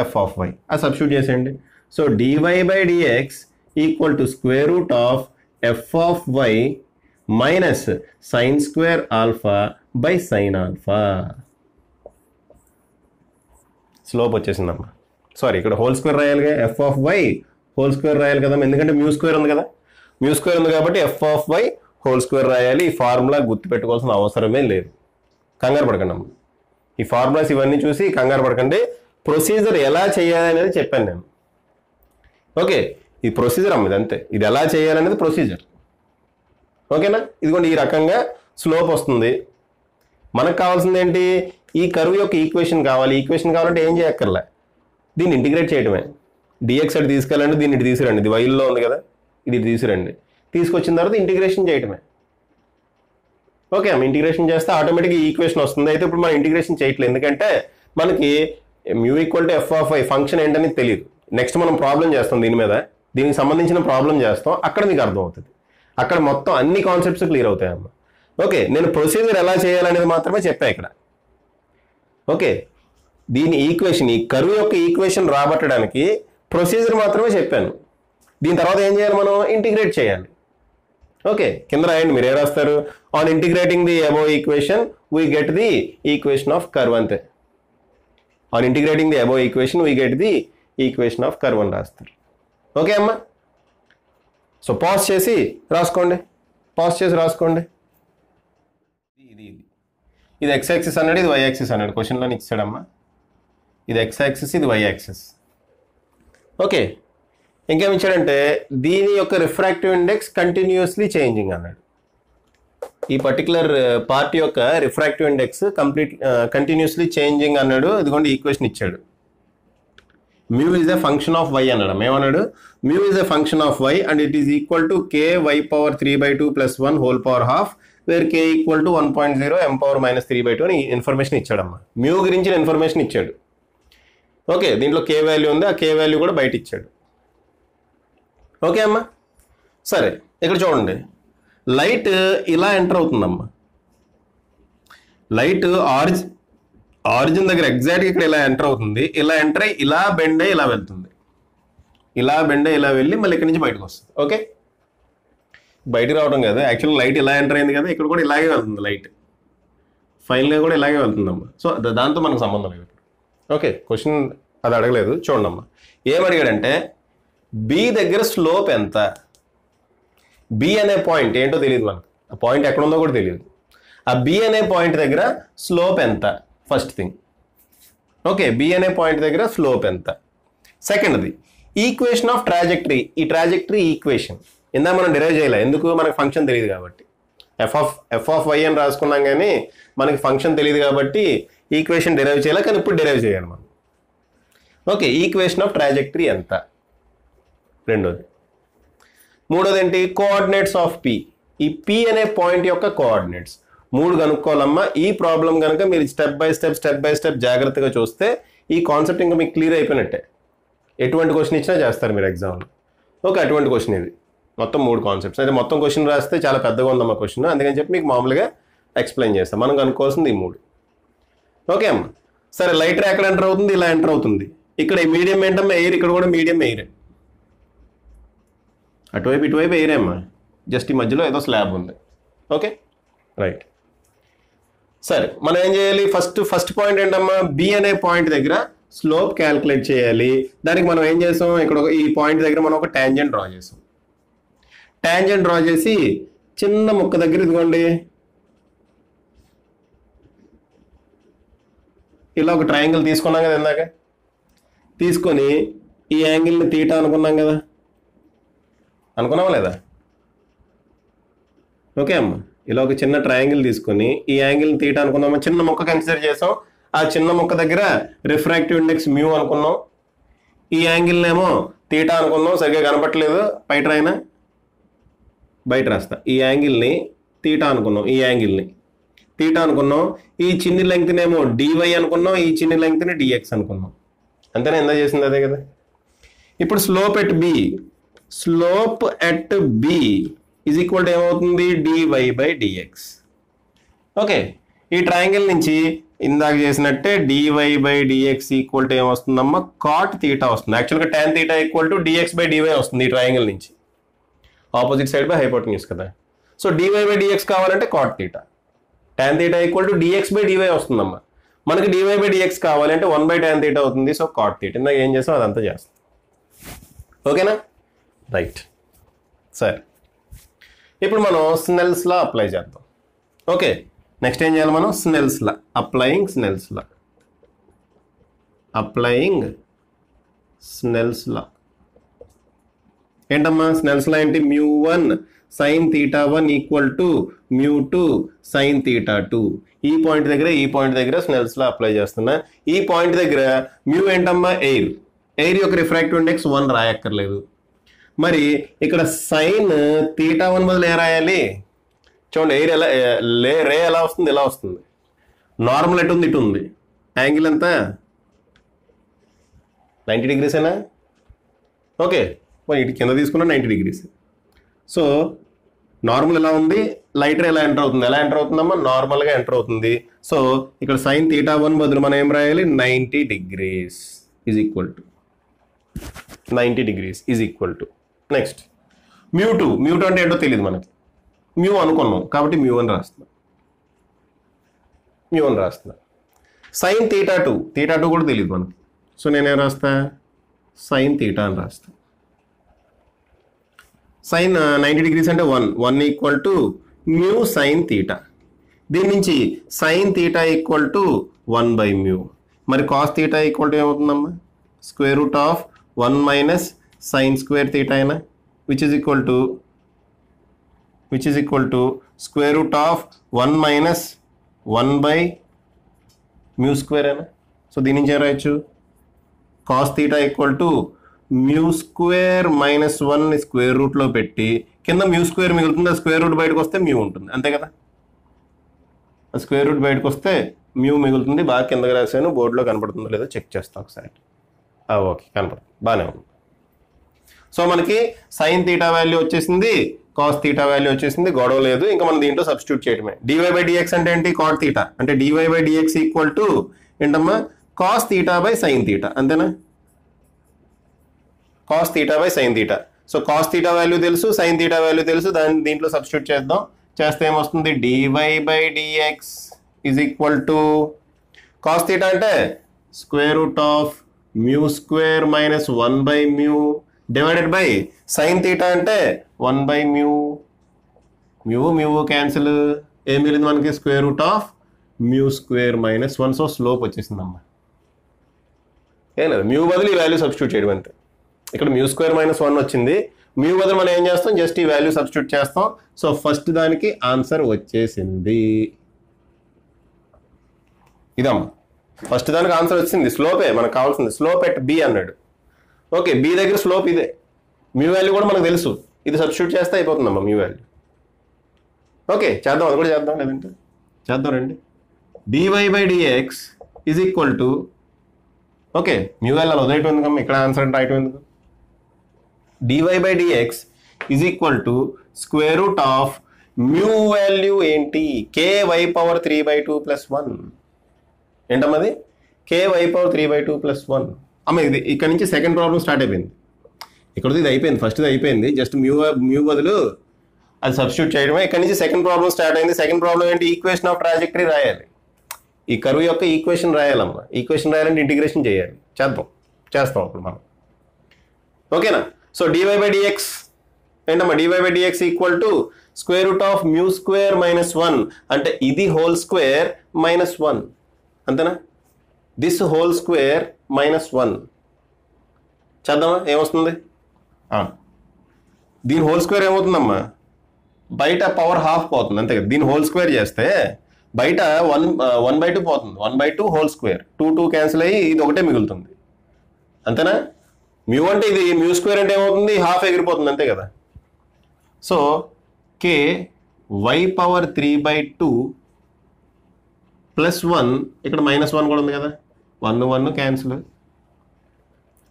F of y. అది substitute చేసేయండి. So d y by dx equal to square root of f of y minus sine square alpha by sine alpha. Slope వచ్చేసిందమ్మా. Sorry, ఇక్కడ whole square రాయాలిగా, f of y whole square రాయాలి కదా, ఎందుకంటే mu square ఉంది కదా. Mu square ఉంది కాబట్టి f of y whole square రాయాలి. ఈ ఫార్ములా గుర్తుపెట్టుకోవాల్సిన అవసరమే లేదు, కంగారు పడకండి అమ్మ. ఈ ఫార్ములాస్ ఇవన్నీ చూసి కంగారు పడకండి. ప్రొసీజర్ ఎలా చేయాలి అనేది చెప్పాను నేను. ఓకే, ఈ ప్రొసీజర్ అమ్మ, ఇది అంతే. ఇది ఎలా చేయాలనేది ప్రొసీజర్. ఓకేనా? ఇదిగోండి ఈ రకంగా స్లోప్ వస్తుంది. మనకు కావాల్సింది ఏంటి? ఈ కర్వ్ యొక్క ఈక్వేషన్ కావాలి. ఈక్వేషన్ కావాలంటే ఏం చేయక్కర్లే, దీన్ని ఇంటిగ్రేట్ చేయడమే. డిఎక్స్ అటు తీసుకెళ్ళండి, దీన్ని ఇటు తీసుకురండి. ఇది వైల్లో ఉంది కదా, ఇది ఇటు తీసుకురండి. తీసుకొచ్చిన తర్వాత ఇంటిగ్రేషన్ చేయడమే. ఓకే, ఇంటిగ్రేషన్ చేస్తే ఆటోమేటిక్గా ఈక్వేషన్ వస్తుంది. అయితే ఇప్పుడు మనం ఇంటిగ్రేషన్ చేయట్లేదు, ఎందుకంటే మనకి mu equal to F of I function ఏంటని తెలియదు. నెక్స్ట్ మనం ప్రాబ్లం చేస్తాం దీని మీద, దీనికి సంబంధించిన ప్రాబ్లం చేస్తాం, అక్కడ మీకు అర్థమవుతుంది. అక్కడ మొత్తం అన్ని కాన్సెప్ట్స్ క్లియర్ అవుతాయమ్మా. ఓకే, నేను ప్రొసీజర్ ఎలా చేయాలనేది మాత్రమే చెప్పా ఇక్కడ. ఓకే, దీని ఈక్వేషన్, ఈ కర్వ్ యొక్క ఈక్వేషన్ రాబట్టడానికి ప్రొసీజర్ మాత్రమే చెప్పాను. దీని తర్వాత ఏం చేయాలి? మనం ఇంటిగ్రేట్ చేయాలి. ఓకే, కింద రాయండి. మీరు ఏ రాస్తారు? On integrating the above equation we get the equation of curve అంతే. On integrating the above equation we get the equation of curve అని రాస్తారు. ఓకే అమ్మా, సో పాజ్ చేసి రాసుకోండి. ఇది ఎక్స్ యాక్సిస్ అన్నాడు, ఇది వై యాక్సిస్ అన్నాడు. క్వశ్చన్లో ఇచ్చాడమ్మా. ఇది ఎక్స్ యాక్సిస్, ఇది వై యాక్సిస్. ఓకే, ఇంకేమి ఇచ్చాడంటే దీని యొక్క రిఫ్రాక్టివ్ ఇండెక్స్ కంటిన్యూస్లీ చేంజింగ్ అన్నాడు. ఈ పర్టికులర్ పార్ట్ యొక్క రిఫ్రాక్టివ్ ఇండెక్స్ కంటిన్యూస్లీ చేంజింగ్ అన్నాడు. ఇదిగోండి ఈక్వేషన్ ఇచ్చాడు. Mu is a function of y అన్నాడు. ఏమన్నాడు? Mu is a function of y and it is equal to k y power 3/2 + 1 whole power half where k equal to 1.0 m power -3/2 అని information ఇచ్చాడమ్మా. మ్యూ గురించిన information ఇచ్చాడు. Okay, దీంట్లో k value ఉంది, ఆ కే వాల్యూ కూడా బయట ఇచ్చాడు. ఓకే అమ్మా, సరే ఇక్కడ చూడండి. లైట్ ఇలా ఎంటర్ అవుతుందమ్మా. లైట్ ఆరిజిన్ దగ్గర ఎగ్జాక్ట్గా ఇక్కడ ఇలా ఎంటర్ అవుతుంది. ఇలా ఎంటర్ అయ్యి ఇలా బెండ్ అయ్యి ఇలా వెళ్తుంది. ఇలా బెండ్ అయ్యి ఇలా వెళ్ళి మళ్ళీ ఇక్కడి నుంచి బయటకు వస్తుంది. ఓకే, బయటకు రావడం కదా, యాక్చువల్గా లైట్ ఇలా ఎంటర్ అయింది కదా, ఇక్కడ కూడా ఇలాగే వెళ్తుంది. లైట్ ఫైనల్గా కూడా ఇలాగే వెళ్తుందమ్మా. సో దాంతో మనకు సంబంధం లేదు. ఓకే, క్వశ్చన్ అది అడగలేదు. చూడండి అమ్మా, ఏం అడిగాడంటే బి దగ్గర స్లోప్ ఎంత? బి అనే పాయింట్ ఏంటో తెలియదు మనకు. ఆ పాయింట్ ఎక్కడుందో కూడా తెలియదు. ఆ బి అనే పాయింట్ దగ్గర స్లోప్ ఎంత? First thing. ఓకే, బి అనే పాయింట్ దగ్గర స్లోప్ ఎంత? సెకండ్ది ఈక్వేషన్ ఆఫ్ ట్రాజెక్టరీ. ఈ ట్రాజెక్టరీ ఈక్వేషన్ ఇందా మనం డిరైవ్ చేయలే, ఎందుకు? మనకు ఫంక్షన్ తెలియదు కాబట్టి. ఎఫ్ ఆఫ్ వై అని రాసుకున్నాం, కానీ మనకి ఫంక్షన్ తెలియదు కాబట్టి ఈక్వేషన్ డిరైవ్ చేయాలి. కానీ ఇప్పుడు డిరైవ్ చేయాలి మనం. ఓకే, ఈక్వేషన్ ఆఫ్ ట్రాజెక్టరీ ఎంత? రెండోది. మూడోది ఏంటి? Coordinates of P. ఈ పి అనే పాయింట్ యొక్క కోఆర్డినేట్స్ 3 కనుక్కోవాలమ్మా. ఈ ప్రాబ్లం కనుక మీరు స్టెప్ బై స్టెప్ జాగ్రత్తగా చూస్తే ఈ కాన్సెప్ట్ ఇంకా మీకు క్లియర్ అయిపోయినట్టే. ఎటువంటి క్వశ్చన్ ఇచ్చినా చేస్తారు మీరు ఎగ్జామ్లో. ఓకే, అటువంటి క్వశ్చన్ ఇది. మొత్తం 3 కాన్సెప్ట్స్. అయితే మొత్తం క్వశ్చన్ రాస్తే చాలా పెద్దగా ఉందమ్మా క్వశ్చన్, అందుకని చెప్పి మీకు మామూలుగా ఎక్స్ప్లెయిన్ చేస్తాం. మనం కనుక్కోవాల్సింది ఈ 3. ఓకే అమ్మా, సరే. లైటర్ ఎక్కడ ఎంటర్ అవుతుంది? ఇలా ఎంటర్ అవుతుంది. ఇక్కడ ఈ మీడియం ఏంటమ్మా? ఎయిర్. ఇక్కడ కూడా మీడియం ఎయిర్. అటువైపు ఇటువైపు ఎయిర్ అమ్మా. జస్ట్ ఈ మధ్యలో ఏదో స్లాబ్ ఉంది. Okay, right. సరే, మనం ఏం చేయాలి? ఫస్ట్ పాయింట్ ఏంటమ్మా? బి అనే పాయింట్ దగ్గర స్లోప్ క్యాల్కులేట్ చేయాలి. దానికి మనం ఏం చేసాం? ఇక్కడ ఈ పాయింట్ దగ్గర మనం ఒక ట్యాంజెంట్ డ్రా చేసాం. ట్యాంజెంట్ డ్రా చేసి చిన్న ముక్క దగ్గర ఇదిగోండి ఇలా ఒక ట్రయాంగిల్ తీసుకున్నాం కదా ఇందాక. తీసుకొని ఈ యాంగిల్ని తీటా అనుకున్నాం కదా, అనుకున్నావా లేదా? ఓకే అమ్మ, ఇలా ఒక చిన్న ట్రయాంగిల్ తీసుకొని ఈ యాంగిల్ని తీటా అనుకున్నామా. చిన్న ముక్క కన్సిడర్ చేసాం. ఆ చిన్న ముక్క దగ్గర రిఫ్రాక్టివ్ ఇండెక్స్ మ్యూ అనుకున్నాం. ఈ యాంగిల్ని ఏమో తీటా అనుకున్నాం. సరిగ్గా కనపట్లేదు, బయట రాస్తా. ఈ యాంగిల్ని తీటా అనుకున్నాం. ఈ యాంగిల్ని తీటా అనుకున్నాం. ఈ చిన్ని లెంగ్త్ని ఏమో డివై అనుకున్నాం. ఈ చిన్ని లెంగ్త్ని డిఎక్స్ అనుకున్నాం. అంతేనా? ఎంత చేసింది అదే కదా. ఇప్పుడు slope at B is equal to ఏమవుతుంది? dy/dx. ఓకే, ఈ ట్రయాంగిల్ నుంచి ఇందాక చేసినట్టే dy/dx ఈక్వల్ టు ఏమొస్తుందమ్మా? కాట్ తీటా వస్తుంది. యాక్చువల్గా tan theta equal to dx/dy వస్తుంది ఈ ట్రయాంగిల్ నుంచి. ఆపోజిట్ సైడ్ బై హైపోటెన్యూస్ కదా. సో dy/dx కావాలంటే cot theta. tan theta equal to dx/dy వస్తుందమ్మా. మనకి dy/dx కావాలంటే 1/tan తీటా అవుతుంది. So cot theta. ఇందాక ఏం చేస్తాం అదంతా చేస్తాం. ఓకేనా? రైట్. సరే, ఇప్పుడు మనం స్నెల్స్ లా అప్లై చేద్దాం. ఓకే, నెక్స్ట్ ఏం చేయాలి మనం? Snell's law. Applying Snell's law ఏంటమ్మా? స్నెల్స్ లా ఏంటి? μ1 sin θ1 ఈక్వల్ టు μ2 sin θ2. ఈ పాయింట్ దగ్గర స్నెల్స్ లా అప్లై చేస్తున్నా. ఈ పాయింట్ దగ్గర మ్యూ ఏంటమ్మా? ఎయిర్ యొక్క రిఫ్రాక్టివ్ ఇండెక్స్ 1 రాయక్కర్లేదు. మరి ఇక్కడ సైన్ θ1 బదులు ఏ రాయాలి? చూడండి, ఎయిర్ ఎలా రే ఎలా వస్తుంది? ఇలా వస్తుంది. నార్మల్ ఎటు ఉంది? ఇటు ఉంది. యాంగిల్ ఎంత? 90 degrees. ఓకే, మరి ఇటు కింద తీసుకున్నా 90 degrees. సో నార్మల్ ఎలా ఉంది? లైట్ రే ఎలా ఎంటర్ అవుతుందమ్మా? నార్మల్గా ఎంటర్ అవుతుంది. సో ఇక్కడ సైన్ θ1 బదులు మనం ఏం రాయాలి? 90 degrees is equal to next μ2 అంటే ఏంటో తెలియదు మనకి. మ్యూ అనుకున్నాం కాబట్టి మ్యూ అని రాస్తున్నా సైన్ థీటా టూ కూడా తెలియదు మనకి. సో నేనేం రాస్తా, సైన్ థీటా అని రాస్తా. సైన్ 90 degrees అంటే 1 equal to mu sine theta. దీని నుంచి సైన్ థీటా ఈక్వల్ టు 1/μ. మరి కాస్ థీటా ఈక్వల్ టు ఏమవుతుందమ్మా, square root of 1 minus sine square theta అయినా which is equal to square root of 1 minus 1/μ square అయినా. So దీని నుంచి ఏం రాయొచ్చు, cos theta equal to mu square minus 1 square రూట్లో పెట్టి కింద మ్యూ స్క్వేర్ మిగులుతుంది, ఆ స్క్వేర్ రూట్ బయటకు వస్తే మ్యూ ఉంటుంది, అంతే కదా. ఆ స్క్వేర్ రూట్ బయటకు వస్తే మ్యూ మిగులుతుంది. బాగా కిందకి రాశాను, బోర్డులో కనపడుతుందో లేదో చెక్ చేస్తాం ఒకసారి. ఓకే, కనపడుతుంది, బాగానే ఉంది. సో మనకి సైన్ థీటా వాల్యూ వచ్చేసింది, కాస్ థీటా వాల్యూ వచ్చేసింది, గొడవ లేదు. ఇంకా మనం దీంట్లో సబ్స్టిట్యూట్ చేయడమే. dy/dx అంటే ఏంటి, కాట్ థీటా అంటే dy/dx ఈక్వల్ టు ఏంటమ్మా, cos theta by sine theta, అంతేనా. Cos theta by sine theta. So cos theta value తెలుసు, సైన్ థీటా వాల్యూ తెలుసు, దాన్ని దీంట్లో సబ్స్టిట్యూట్ చేద్దాం. చేస్తే ఏమొస్తుంది, dy/dx is equal to cos theta అంటే square root of mu square minus 1/μ divided by sine theta అంటే 1/μ. మ్యూ క్యాన్సిల్, ఏం మిగిలింది మనకి, square root of mu square minus 1. So slope వచ్చేసిందమ్మా. ఏం లేదు, మ్యూ బదులు ఈ వాల్యూ సబ్స్టిట్యూట్ చేయడం అంతే. ఇక్కడ మ్యూ స్క్వేర్ మైనస్ 1 వచ్చింది, మ్యూ బదులు మనం ఏం చేస్తాం, జస్ట్ ఈ వాల్యూ సబ్స్టిట్యూట్ చేస్తాం. సో ఫస్ట్ దానికి ఆన్సర్ వచ్చేసింది, ఇదమ్మా. ఫస్ట్ దానికి ఆన్సర్ వచ్చింది, స్లోపే మనకు కావాల్సింది, స్లోప్ ఎట్ బి అన్నాడు. ఓకే, బి దగ్గర స్లోప్ ఇదే, మ్యూ వాల్యూ కూడా మనకు తెలుసు, ఇది సబ్స్టిట్యూట్ చేస్తే అయిపోతుందమ్మా మ్యూ వాల్యూ. ఓకే చేద్దాం, అది కూడా చేద్దాం, లేదంటే చేద్దాం రండి. dy/dx is equal to, okay mu value అలా వదిలేయటం ఎందుకమ్మా, ఇక్కడ ఆన్సర్ అంటే రాయటం ఎందుకు. dy/dx is equal to square root of mu value ఏంటి, ky/3/2 + 1. ఏంటమ్మది, ky/3/2 + 1. అమ్మ ఇది ఇక్కడ నుంచి సెకండ్ ప్రాబ్లం స్టార్ట్ అయిపోయింది. ఇక్కడది ఇది అయిపోయింది, ఫస్ట్ది అయిపోయింది, జస్ట్ మ్యూ బదులు అది సబ్స్టిట్యూట్ చేయడమే. ఇక్కడ నుంచి సెకండ్ ప్రాబ్లం స్టార్ట్ అయింది. సెకండ్ ప్రాబ్లం ఏంటి, ఈక్వేషన్ ఆఫ్ ట్రాజెక్టరీ రాయాలి. ఈ కర్వ్ యొక్క ఈక్వేషన్ రాయాలమ్మా. ఈక్వేషన్ రాయాలంటే ఇంటిగ్రేషన్ చేయాలి. చేస్తాం అప్పుడు మనం, ఓకేనా. సో dy/dx ఏంటమ్మా, dy/dx equal to square root of mu square minus 1 అంటే ఇది హోల్ స్క్వేర్ మైనస్ 1, అంతేనా. దిస్ హోల్ స్క్వేర్ మైనస్ 1 చేద్దామా, ఏమొస్తుంది, దీని హోల్ స్క్వేర్ ఏమవుతుందమ్మా, బయట పవర్ హాఫ్ పోతుంది, అంతే కదా. దీని హోల్ స్క్వేర్ చేస్తే బయట 1/2 పోతుంది, 1/2 హోల్ స్క్వేర్, 2 క్యాన్సిల్ అయ్యి ఇది ఒకటే మిగులుతుంది, అంతేనా. మ్యూ అంటే ఇది, మ్యూ స్క్వేర్ అంటే ఏమవుతుంది, హాఫ్ ఎగిరిపోతుంది, అంతే కదా. సో ky/3/2 + 1, ఇక్కడ -1 కూడా ఉంది కదా, 1 క్యాన్సిల్.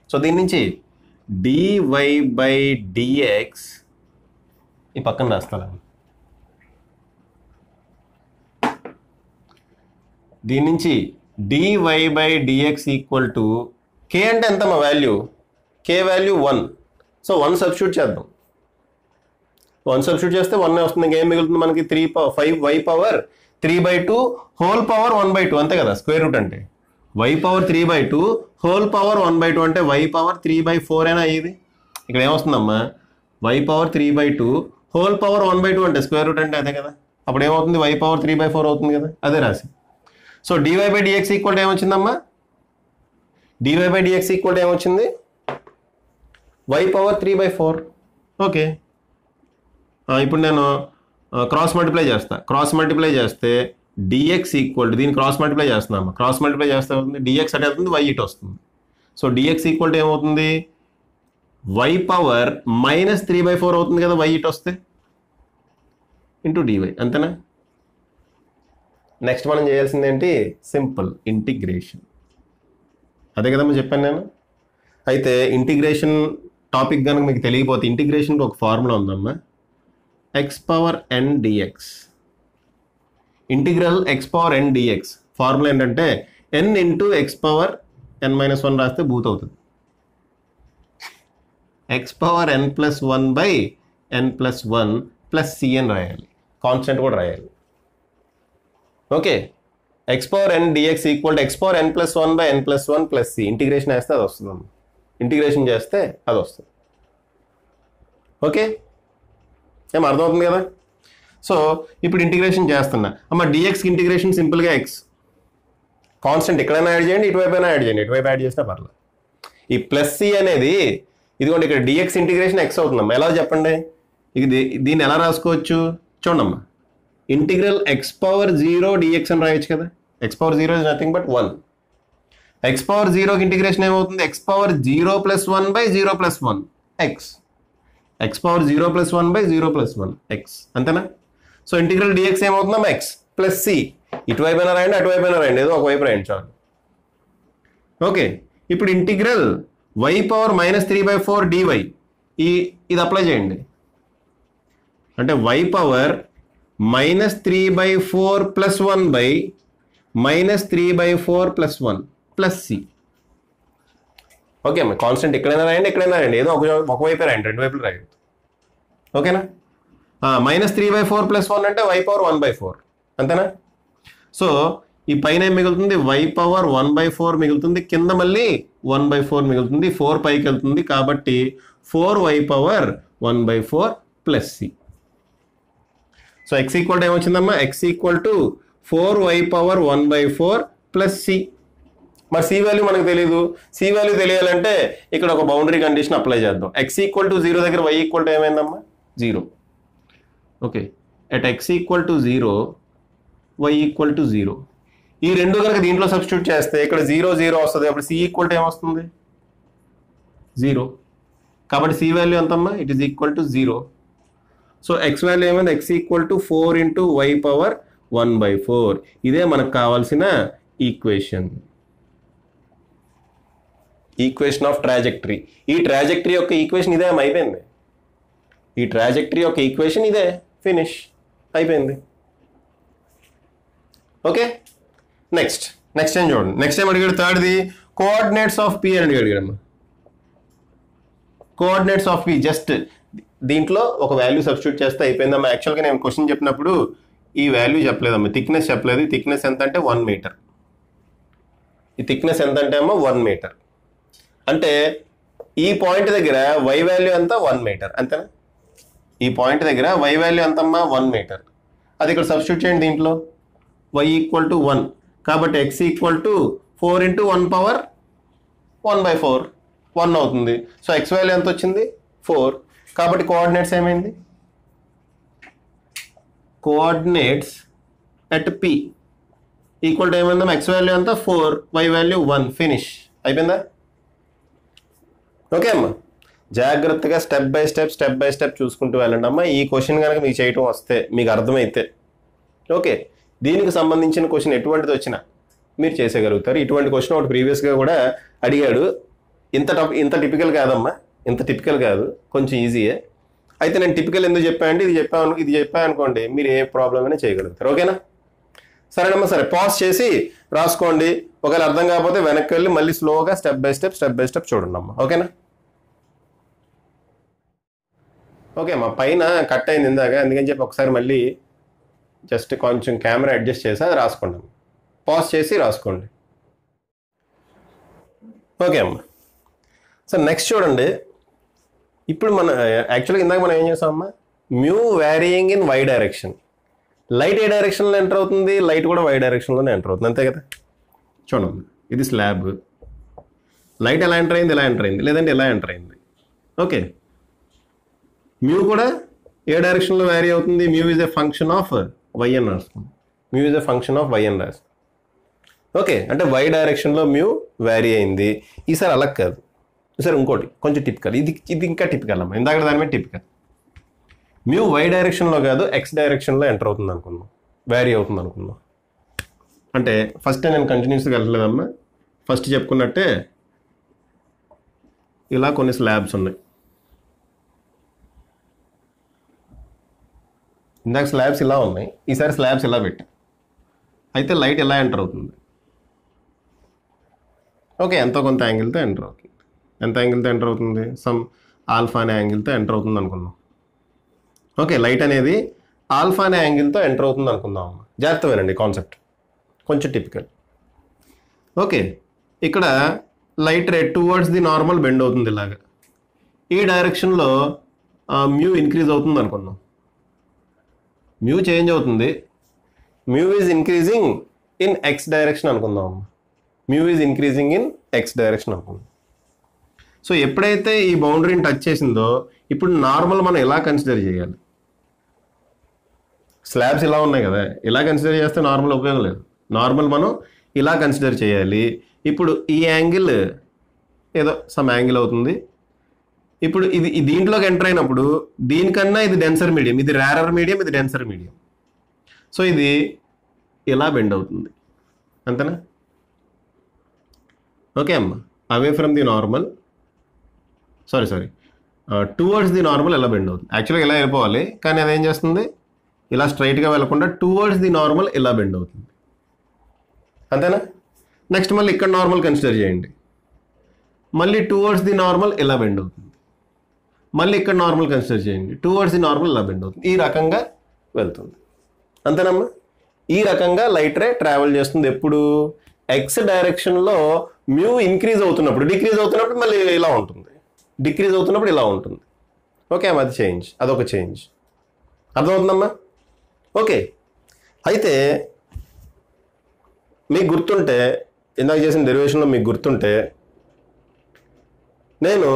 సో దీని నుంచి dy/dx ఈ పక్కన రాస్తాను. దీని నుంచి dy/dx ఈక్వల్ టు k అంటే ఎంత మా value, k value 1. So 1 substitute చేద్దాం. 1 సబ్స్టిట్యూట్ చేస్తే 1 వస్తుంది. ఇంకేం మిగులుతుంది మనకి, 5y/3/2 హోల్ పవర్ 1/2, అంతే కదా. స్క్వేర్ రూట్ అంటే y/3/2 హోల్ పవర్ 1/2 అంటే y/3/4 అయినా ఇది. ఇక్కడ ఏమొస్తుందమ్మా, y/3/2 హోల్ పవర్ 1/2 అంటే స్క్వేర్ రూట్ అంటే అదే కదా. అప్పుడు ఏమవుతుంది, y/3/4 అవుతుంది కదా, అదే రాసి. So dy/dx equal ఏమొచ్చిందమ్మా, dy/dx equal ఏమొచ్చింది, y/3/4. ఓకే, ఇప్పుడు నేను క్రాస్ మల్టిప్లై చేస్తే dx ఈక్వల్ టు, దీన్ని క్రాస్ మల్టిప్లై చేస్తున్నాము, క్రాస్ మల్టిప్లై చేస్తే అవుతుంది dx అంటే అవుతుంది, y ఇటు వస్తుంది. సో dx ఈక్వల్ టు ఏమవుతుంది, y/-3/4 అవుతుంది కదా, y ఇటు వస్తే ఇంటూ dy, అంతేనా. నెక్స్ట్ మనం చేయాల్సింది ఏంటి, సింపుల్ ఇంటిగ్రేషన్. అదే కదమ్మా చెప్పాను నేను. అయితే ఇంటిగ్రేషన్ టాపిక్ కనుక మీకు తెలియకపోతే, ఇంటిగ్రేషన్కి ఒక ఫార్ములా ఉందమ్మా, x⁴n dx. Integral x⁴n dx formula ఏంటంటే n ఇంటూ x⁴n-1 రాస్తే బూత్ అవుతుంది. x⁴n+1/n+1 + cn రాయాలి. కాన్స్టెంట్ కూడా రాయాలి. Okay, x power n dx equal to x power n plus 1 by n plus 1 plus c. Integration వేస్తే అది వస్తుంది, ఇంటిగ్రేషన్ చేస్తే అది వస్తుంది. ఓకే, ఏం అర్థమవుతుంది కదా. సో ఇప్పుడు ఇంటిగ్రేషన్ చేస్తున్నా అమ్మ, డిఎక్స్కి ఇంటిగ్రేషన్ సింపుల్గా ఎక్స్ కాన్స్టెంట్ ఎక్కడైనా యాడ్ చేయండి, ఇటువైపు అయినా యాడ్ చేయండి, ఎటువైపు యాడ్ చేసినా పర్లేదు. ఈ ప్లస్ సి అనేది ఇదిగోండి ఇక్కడ డిఎక్స్ ఇంటిగ్రేషన్ ఎక్స్ అవుతుందమ్మా. ఎలా చెప్పండి, ఇది దీన్ని ఎలా రాసుకోవచ్చు చూడమ్మా. ఇంటిగ్రల్ ఎక్స్ పవర్ 0 డిఎక్స్ అని రాయొచ్చు కదా. X power 0 is nothing but 1. X power 0కి ఇంటిగ్రేషన్ ఏమవుతుంది, x power 0 plus 1 by 0 plus 1 x. X power 0 plus 1 by 0 plus 1 x, అంతేనా. సో ఇంటిగ్రల్ డిఎక్స్ ఏమవుతుందమ్మా, ఎక్స్ ప్లస్ సి. ఇటువైపు అయినా రాయండి, అటువైపు అయినా రాయండి, ఏదో ఒకవైపు రాయండి చాలు. ఓకే, ఇప్పుడు ఇంటిగ్రల్ వై పవర్ -3/4 డివై ఇది అప్లై చేయండి. అంటే y power -3/4 plus 1 by -3/4 plus 1 plus c. Okay అమ్మా, కాన్స్టెంట్ ఎక్కడైనా రాయండి, ఎక్కడైనా రాయండి, ఏదో ఒకవైపే రాయండి, రెండు వైపులు రాయండి. ఓకేనా. -3/4 ప్లస్ 1 అంటే వై పవర్ 1/4, అంతేనా. సో ఈ పైన ఏం మిగులుతుంది, వై పవర్ 1/4 మిగులుతుంది, కింద మళ్ళీ 1/4 మిగులుతుంది, 4 పైకి వెళ్తుంది కాబట్టి 4y power 1/4 plus C. So x equal to ఏమొచ్చిందమ్మా, x equal to 4y power 1/4 plus C. మరి సి వాల్యూ మనకు తెలియదు. సి వాల్యూ తెలియాలంటే ఇక్కడ ఒక బౌండరీ కండిషన్ అప్లై చేద్దాం. ఎక్స్ ఈక్వల్ టు 0 దగ్గర వై ఈక్వల్ టు ఏమైందమ్మా, 0. Okay, at x equal to 0 y equal to 0. ఈ రెండు కనుక దీంట్లో సబ్స్టిట్యూట్ చేస్తే ఇక్కడ 0 0 వస్తుంది. అప్పుడు సి ఈక్వల్ టు ఏమొస్తుంది, 0. కాబట్టి సి వాల్యూ ఎంతమ్మా, it is equal to 0. So x value ఏమైంది, x equal to 4 into y power 1/4. ఇదే మనకు కావాల్సిన ఈక్వేషన్, ఈక్వేషన్ ఆఫ్ ట్రాజెక్టరీ. ఈ ట్రాజెక్టరీ యొక్క ఈక్వేషన్ ఇదే అయిపోయింది. ఈ ట్రాజెక్టరీ యొక్క ఈక్వేషన్ ఇదే, ఫినిష్ అయిపోయింది. ఓకే, నెక్స్ట్ ఏం చూడండి. నెక్స్ట్ ఏం అడిగాడు, థర్డ్ది కోఆర్డినేట్స్ ఆఫ్ పి అని అడిగాడు. కోఆర్డినేట్స్ ఆఫ్ పి జస్ట్ దీంట్లో ఒక వాల్యూ సబ్స్టిట్యూట్ చేస్తే అయిపోయిందమ్మా. యాక్చువల్గా నేను క్వశ్చన్ చెప్పినప్పుడు ఈ వాల్యూ చెప్పలేదమ్మా, థిక్నెస్ చెప్పలేదు. థిక్నెస్ ఎంత అంటే 1 మీటర్. ఈ థిక్నెస్ ఎంత అంటే అమ్మా 1 మీటర్. అంటే ఈ పాయింట్ దగ్గర వై వాల్యూ ఎంత, 1 మీటర్, అంతేనా. ఈ పాయింట్ దగ్గర వై వాల్యూ ఎంతమ్మా, 1 మీటర్. అది ఇక్కడ సబ్స్టిట్యూట్ చేయండి దీంట్లో, y ఈక్వల్ టు 1 కాబట్టి x equal to 4 into 1 power 1/4 1 అవుతుంది. సో x వాల్యూ ఎంత వచ్చింది, 4. కాబట్టి కోఆర్డినేట్స్ ఏమైంది, coordinates at p equal to ఏమైందమ్మా, x వాల్యూ ఎంత 4, y వాల్యూ 1, ఫినిష్ అయిపోయిందా. ఓకే అమ్మా, జాగ్రత్తగా స్టెప్ బై స్టెప్ చూసుకుంటూ వెళ్ళండి అమ్మా. ఈ క్వశ్చన్ కనుక మీకు చేయటం వస్తే, మీకు అర్థమైతే ఓకే, దీనికి సంబంధించిన క్వశ్చన్ ఎటువంటిది వచ్చినా మీరు చేసేయగలుగుతారు. ఇటువంటి క్వశ్చన్ ఒకటి ప్రీవియస్గా కూడా అడిగాడు. ఇంత టిపికల్ కాదమ్మా, ఇంత టిపికల్ కాదు, కొంచెం ఈజీయే. అయితే నేను టిపికల్ ఎందుకు చెప్పాను అంటే ఇది చెప్పాను అనుకోండి, మీరు ఏ ప్రాబ్లం అయినా చేయగలుగుతారు. ఓకేనా, సరేనమ్మా. సరే, పాజ్ చేసి రాసుకోండి. ఒకవేళ అర్థం కాకపోతే వెనక్కి వెళ్ళి మళ్ళీ స్లోగా స్టెప్ బై స్టెప్ చూడండి అమ్మా. ఓకేనా. ఓకే అమ్మా, పైన కట్ అయింది ఇందాక, అందుకని చెప్పి ఒకసారి మళ్ళీ జస్ట్ కొంచెం కెమెరా అడ్జస్ట్ చేసి అది రాసుకోండి. పాజ్ చేసి రాసుకోండి. ఓకే అమ్మా. సో నెక్స్ట్ చూడండి. ఇప్పుడు మన యాక్చువల్గా ఇందాక మనం ఏం చేసామమ్మా, mu varying in y direction. Light ఏ డైరెక్షన్లో ఎంటర్ అవుతుంది, లైట్ కూడా వై డైరెక్షన్లోనే ఎంటర్ అవుతుంది, అంతే కదా. చూడండి, ఇది స్లాబ్, లైట్ ఎలా ఎంటర్ అయింది, ఇలా ఎంటర్ అయింది, లేదంటే ఇలా ఎంటర్ అయింది. ఓకే, మ్యూ కూడా ఏ డైరెక్షన్లో వ్యారీ అవుతుంది, mu is a function of y అని రాస్తుంది. Mu is a function of y అని రాస్తుంది. ఓకే, అంటే వై డైరెక్షన్లో మ్యూ వ్యారీ అయింది. ఈసారి అలా కాదు, ఈసారి ఇంకోటి కొంచెం టిపికల్. ఇది ఇంకా టిపికల్ అమ్మా, ఇందాక దాని మీద టిపికల్. మ్యూ వై డైరెక్షన్లో కాదు, ఎక్స్ డైరెక్షన్లో ఎంటర్ అవుతుంది అనుకుందాం, వ్యారీ అవుతుంది అనుకుందాం. అంటే ఫస్ట్ నేను కంటిన్యూస్గా వెళ్ళలేదమ్మా. ఫస్ట్ చెప్పుకున్నట్టే ఇలా కొన్ని స్లాబ్స్ ఉన్నాయి. ఇందాక స్లాబ్స్ ఇలా ఉన్నాయి, ఈసారి స్లాబ్స్ ఇలా పెట్టా. అయితే లైట్ ఎలా ఎంటర్ అవుతుంది, ఓకే, ఎంతో కొంత యాంగిల్తో ఎంటర్ అవుతుంది. ఎంత యాంగిల్తో ఎంటర్ అవుతుంది, సమ్ ఆల్ఫా అనే యాంగిల్తో ఎంటర్ అవుతుంది అనుకుందాం. ఓకే, లైట్ అనేది ఆల్ఫా అనే యాంగిల్తో ఎంటర్ అవుతుంది అనుకుందాం అమ్మ. జాగ్రత్త వినండి, కాన్సెప్ట్ కొంచెం టిపికల్. ఓకే, ఇక్కడ light ray towards the normal bend అవుతుంది ఇలాగా. ఈ డైరెక్షన్లో మ్యూ ఇంక్రీజ్ అవుతుంది అనుకుందాం. మ్యూ చేంజ్ అవుతుంది. Mu is increasing in x direction అనుకుందాం. Mu is increasing in x direction అనుకుందాం. సో ఎప్పుడైతే ఈ బౌండరీని టచ్ చేసిందో ఇప్పుడు నార్మల్ మనం ఎలా కన్సిడర్ చేయాలి? స్లాబ్స్ ఇలా ఉన్నాయి కదా, ఇలా కన్సిడర్ చేస్తే నార్మల్ ఉపయోగం లేదు. నార్మల్ మనం ఇలా కన్సిడర్ చేయాలి. ఇప్పుడు ఈ యాంగిల్ ఏదో సమ్ యాంగిల్ అవుతుంది. ఇప్పుడు ఇది దీంట్లోకి ఎంటర్ అయినప్పుడు దీనికన్నా ఇది డెన్సర్ మీడియం, ఇది రేరర్ మీడియం, ఇది డెన్సర్ మీడియం. సో ఇది ఇలా బెండ్ అవుతుంది, అంతేనా? ఓకే అమ్మ, away from the normal, sorry towards the normal ఎలా బెండ్ అవుతుంది. యాక్చువల్గా ఇలా వెళ్ళిపోవాలి, కానీ అదేం చేస్తుంది, ఇలా స్ట్రైట్గా వెళ్ళకుండా టువర్డ్స్ ది నార్మల్ ఇలా బెండ్ అవుతుంది, అంతేనా? నెక్స్ట్ మళ్ళీ ఇక్కడ నార్మల్ కన్సిడర్ చేయండి. మళ్ళీ టువర్డ్స్ ది నార్మల్ ఇలా బెండ్ అవుతుంది. మళ్ళీ ఇక్కడ నార్మల్ కన్సిడర్ చేయండి, టువర్డ్స్ ది నార్మల్ ఇలా బెండ్ అవుతుంది. ఈ రకంగా వెళ్తుంది, అంతేనమ్మా? ఈ రకంగా లైట్ రే ట్రావెల్ చేస్తుంది. ఎప్పుడు ఎక్స్ డైరెక్షన్లో మ్యూ ఇంక్రీజ్ అవుతున్నప్పుడు, డిక్రీజ్ అవుతున్నప్పుడు మళ్ళీ ఇలా ఉంటుంది, డిక్రీజ్ అవుతున్నప్పుడు ఇలా ఉంటుంది. ఓకే అమ్మా, అది చేంజ్, అదొక చేంజ్. అర్థమవుతుందమ్మా? ఓకే, అయితే మీకు గుర్తుంటే, ఇందాక చేసిన డెరివేషన్లో మీకు గుర్తుంటే, నేను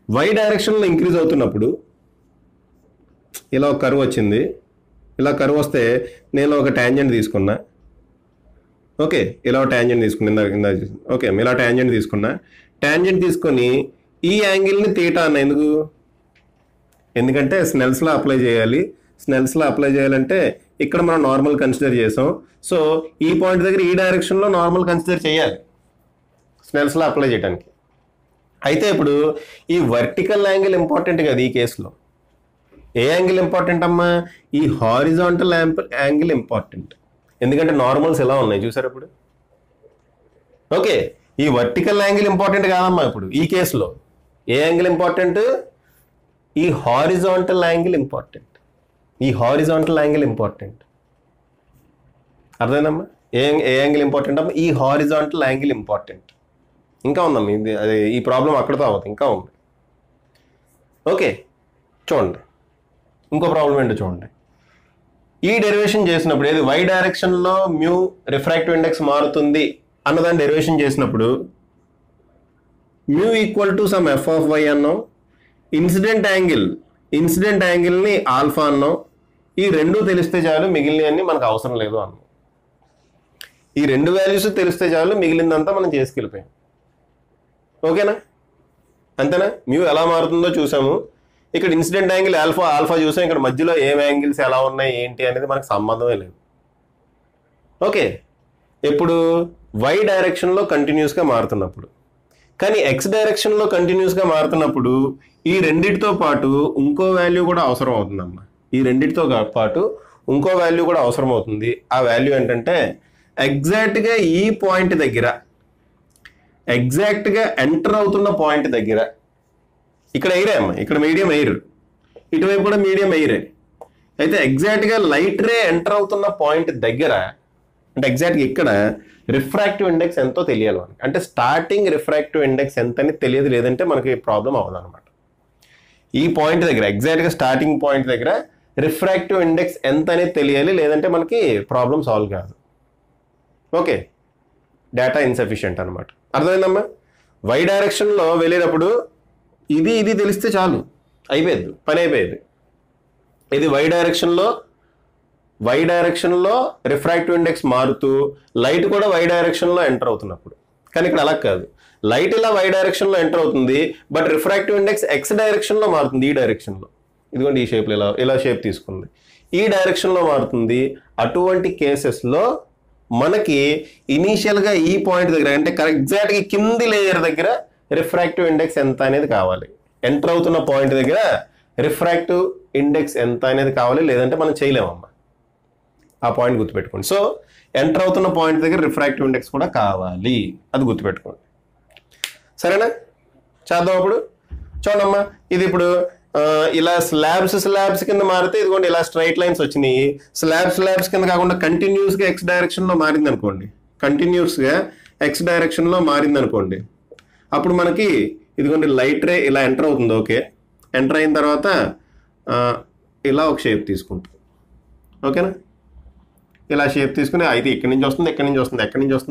వై డైరెక్షన్లో ఇంక్రీజ్ అవుతున్నప్పుడు ఇలా ఒక కర్వ్ వచ్చింది. ఇలా కర్వ్ వస్తే నేను ఒక ట్యాంజెంట్ తీసుకున్నా. ఓకే, ఇలా ఒక ట్యాంజెంట్ తీసుకున్నా, ఇందాక ఓకే ఇలా ట్యాంజెంట్ తీసుకున్నా. ట్యాంజెంట్ తీసుకొని ఈ యాంగిల్ని తీటా అన్న. ఎందుకంటే స్నెల్స్లో అప్లై చేయాలి. స్నెల్స్లో అప్లై చేయాలంటే ఇక్కడ మనం నార్మల్ కన్సిడర్ చేసాం. సో ఈ పాయింట్ దగ్గర ఈ డైరెక్షన్లో నార్మల్ కన్సిడర్ చేయాలి స్నెల్స్లో అప్లై చేయడానికి. అయితే ఇప్పుడు ఈ వర్టికల్ యాంగిల్ ఇంపార్టెంట్ కదా ఈ కేసులో. ఏ యాంగిల్ ఇంపార్టెంట్ అమ్మా? ఈ హారిజాంటల్ యాంగిల్ ఇంపార్టెంట్. ఎందుకంటే నార్మల్స్ ఎలా ఉన్నాయి చూసారు ఇప్పుడు. ఓకే, ఈ వర్టికల్ యాంగిల్ ఇంపార్టెంట్ కాదమ్మా ఇప్పుడు ఈ కేసులో. ఏ యాంగిల్ ఇంపార్టెంట్? ఈ హారిజాంటల్ యాంగిల్ ఇంపార్టెంట్. ఈ హారిజాంటల్ యాంగిల్ ఇంపార్టెంట్. అర్థమైందమ్మా? ఏ యాంగిల్ ఇంపార్టెంట్ అమ్మా? ఈ హారిజాంటల్ యాంగిల్ ఇంపార్టెంట్. ఇంకా ఉందమ్మా, ఇది అదే ఈ ప్రాబ్లం అక్కడితో అవుతుంది, ఇంకా ఉంది. ఓకే, చూడండి ఇంకో ప్రాబ్లం ఏంటో చూడండి. ఈ డెరివేషన్ చేసినప్పుడు ఏది వై డైరెక్షన్లో మ్యూ రిఫ్రాక్టివ్ ఇండెక్స్ మారుతుంది అన్నదాన్ని డెరివేషన్ చేసినప్పుడు mu equal to some f of y అన్నాం. ఇన్సిడెంట్ యాంగిల్ని ఆల్ఫా అన్నాం. ఈ రెండు తెలిస్తే చాలు, మిగిలినవన్నీ మనకు అవసరం లేదు అన్నాం. ఈ రెండు వాల్యూస్ తెలిస్తే చాలు, మిగిలిందంతా మనం చేసుకెళ్ళిపోయాం. ఓకేనా? అంతేనా? మ్యూ ఎలా మారుతుందో చూసాము. ఇక్కడ ఇన్సిడెంట్ యాంగిల్ ఆల్ఫా చూసాం. ఇక్కడ మధ్యలో ఏం యాంగిల్స్ ఎలా ఉన్నాయి ఏంటి అనేది మనకు సంబంధమే లేదు. ఓకే, ఎప్పుడు వై డైరెక్షన్లో కంటిన్యూస్గా మారుతున్నప్పుడు. కానీ ఎక్స్ డైరెక్షన్లో కంటిన్యూస్గా మారుతున్నప్పుడు ఈ రెండింటితో పాటు ఇంకో వాల్యూ కూడా అవసరం అవుతుందమ్మా. ఈ రెండింటితో పాటు ఇంకో వాల్యూ కూడా అవసరం అవుతుంది. ఆ వాల్యూ ఏంటంటే ఎగ్జాక్ట్గా ఈ పాయింట్ దగ్గర, ఎగ్జాక్ట్గా ఎంటర్ అవుతున్న పాయింట్ దగ్గర, ఇక్కడ ఎయిరే అమ్మ, ఇక్కడ మీడియం ఎయిర్, ఇటువైపు కూడా మీడియం ఎయిరే. అయితే ఎగ్జాక్ట్గా లైట్ రే ఎంటర్ అవుతున్న పాయింట్ దగ్గర, అంటే ఎగ్జాక్ట్గా ఇక్కడ రిఫ్రాక్టివ్ ఇండెక్స్ ఎంతో తెలియాలి మనకి. అంటే స్టార్టింగ్ రిఫ్రాక్టివ్ ఇండెక్స్ ఎంత అని తెలియదు, లేదంటే మనకి ప్రాబ్లం అవ్వదు అనమాట. ఈ పాయింట్ దగ్గర ఎగ్జాక్ట్గా స్టార్టింగ్ పాయింట్ దగ్గర రిఫ్రాక్టివ్ ఇండెక్స్ ఎంత అనేది తెలియాలి, లేదంటే మనకి ప్రాబ్లం సాల్వ్ కాదు. ఓకే, డేటా ఇన్సఫిషియంట్ అనమాట. అర్థమైందమ్మా? వై డైరెక్షన్లో వెళ్ళేటప్పుడు ఇది తెలిస్తే చాలు, అయిపోయేది, పని అయిపోయేది. ఇది వై డైరెక్షన్లో రిఫ్రాక్టివ్ ఇండెక్స్ మారుతూ లైట్ కూడా వై డైరెక్షన్లో ఎంటర్ అవుతున్నప్పుడు. కానీ ఇక్కడ అలా కాదు, లైట్ ఇలా వై డైరెక్షన్లో ఎంటర్ అవుతుంది, బట్ రిఫ్రాక్టివ్ ఇండెక్స్ ఎక్స్ డైరెక్షన్లో మారుతుంది. ఈ డైరెక్షన్లో, ఇదిగోండి ఈ షేప్లో ఇలా షేప్ తీసుకుంది, ఈ డైరెక్షన్లో మారుతుంది. అటువంటి కేసెస్లో మనకి ఇనీషియల్గా ఈ పాయింట్ దగ్గర, అంటే ఎగ్జాక్ట్గా కింది లేయర్ దగ్గర రిఫ్రాక్టివ్ ఇండెక్స్ ఎంత అనేది కావాలి. ఎంటర్ అవుతున్న పాయింట్ దగ్గర రిఫ్రాక్టివ్ ఇండెక్స్ ఎంత అనేది కావాలి, లేదంటే మనం చేయలేమమ్మా. ఆ పాయింట్ గుర్తుపెట్టుకోండి. సో ఎంటర్ అవుతున్న పాయింట్ దగ్గర రిఫ్రాక్టివ్ ఇండెక్స్ కూడా కావాలి, అది గుర్తుపెట్టుకోండి. సరేనా? చేద్దాం అప్పుడు. చూడమ్మా, ఇది ఇప్పుడు ఇలా స్లాబ్స్ కింద మారితే ఇదిగోండి ఇలా స్ట్రైట్ లైన్స్ వచ్చినాయి. స్లాబ్స్ కింద కాకుండా కంటిన్యూస్గా ఎక్స్ డైరెక్షన్లో మారింది అనుకోండి, కంటిన్యూస్గా ఎక్స్ డైరెక్షన్లో మారింది అనుకోండి, అప్పుడు మనకి ఇదిగోండి లైట్ రే ఇలా ఎంటర్ అవుతుంది. ఓకే, ఎంటర్ అయిన తర్వాత ఇలా ఒక షేప్ తీసుకుంటుంది. ఓకేనా, ఇలా షేప్ తీసుకుని అయితే ఎక్కడి నుంచి వస్తుంది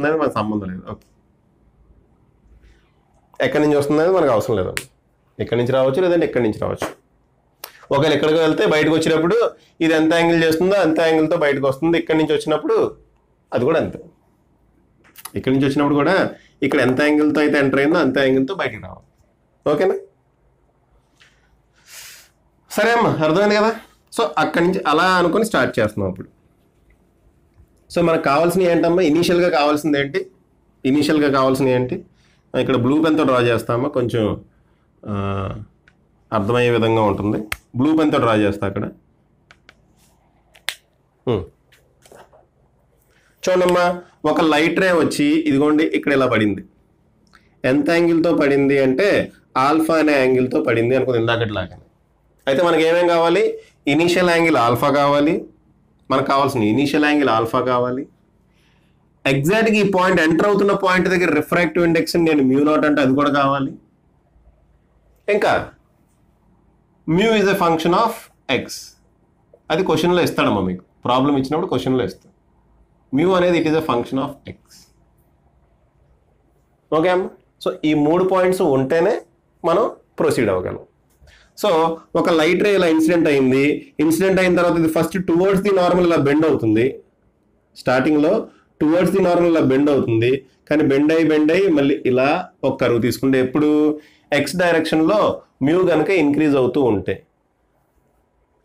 అనేది మనకు సంబంధం లేదు. ఓకే, ఎక్కడి నుంచి వస్తుంది అనేది మనకు అవసరం లేదు. ఎక్కడి నుంచి రావచ్చు లేదంటే ఎక్కడి నుంచి రావచ్చు. ఒకవేళ ఎక్కడికి వెళ్తే బయటకు వచ్చినప్పుడు ఇది ఎంత యాంగిల్ చేస్తుందో అంత యాంగిల్తో బయటకు వస్తుంది. ఇక్కడి నుంచి వచ్చినప్పుడు అది కూడా అంతే. ఇక్కడి నుంచి వచ్చినప్పుడు కూడా ఇక్కడ ఎంత యాంగిల్తో అయితే ఎంటర్ అయిందో అంత యాంగిల్తో బయటికి రావాలి. ఓకేనా, సరే అమ్మా, అర్థమైంది కదా. సో అక్కడి నుంచి అలా అనుకొని స్టార్ట్ చేస్తున్నాం అప్పుడు. సో మనకు కావాల్సినవి ఏంటమ్మా, ఇనీషియల్గా కావాల్సినవి ఏంటి, ఇక్కడ బ్లూ పెన్తో డ్రా చేస్తామా, కొంచెం అర్థమయ్యే విధంగా ఉంటుంది. బ్లూ పెన్తో డ్రా చేస్తా అక్కడ. చూడమ్మా, ఒక లైట్ రే వచ్చి ఇదిగోండి ఇక్కడ ఇలా పడింది. ఎంత యాంగిల్తో పడింది అంటే ఆల్ఫా అనే యాంగిల్తో పడింది అనుకుంది ఇందాకట్లాగా. అయితే మనకి ఏమేం కావాలి, ఇనీషియల్ యాంగిల్ ఆల్ఫా కావాలి, మనకు కావాల్సిన ఇనీషియల్ యాంగిల్ ఆల్ఫా కావాలి. ఎగ్జాక్ట్గా ఈ పాయింట్ ఎంటర్ అవుతున్న పాయింట్ దగ్గర రిఫ్రాక్టివ్ ఇండెక్స్ నేను μ0 అంటే అది కూడా కావాలి. ఇంకా mu is a function of X, అది క్వశ్చన్లో ఇస్తాడమ్మా, మీకు ప్రాబ్లం ఇచ్చినప్పుడు క్వశ్చన్లో ఇస్తాడు. మ్యూ అనేది it is a function of X. Okay అమ్మా, సో ఈ 3 పాయింట్స్ ఉంటేనే మనం ప్రొసీడ్ అవ్వగలం. సో ఒక లైట్ రే ఇలా ఇన్సిడెంట్ అయిన తర్వాత ఇది ఫస్ట్ టువర్డ్స్ ది నార్మల్ ఇలా బెండ్ అవుతుంది. స్టార్టింగ్లో టువర్డ్స్ ది నార్మల్ ఇలా బెండ్ అవుతుంది, కానీ బెండ్ అయ్యి మళ్ళీ ఇలా ఒక కర్వ్ తీసుకుంటే ఎప్పుడు ఎక్స్ డైరెక్షన్లో మ్యూ కనుక ఇంక్రీజ్ అవుతూ ఉంటే,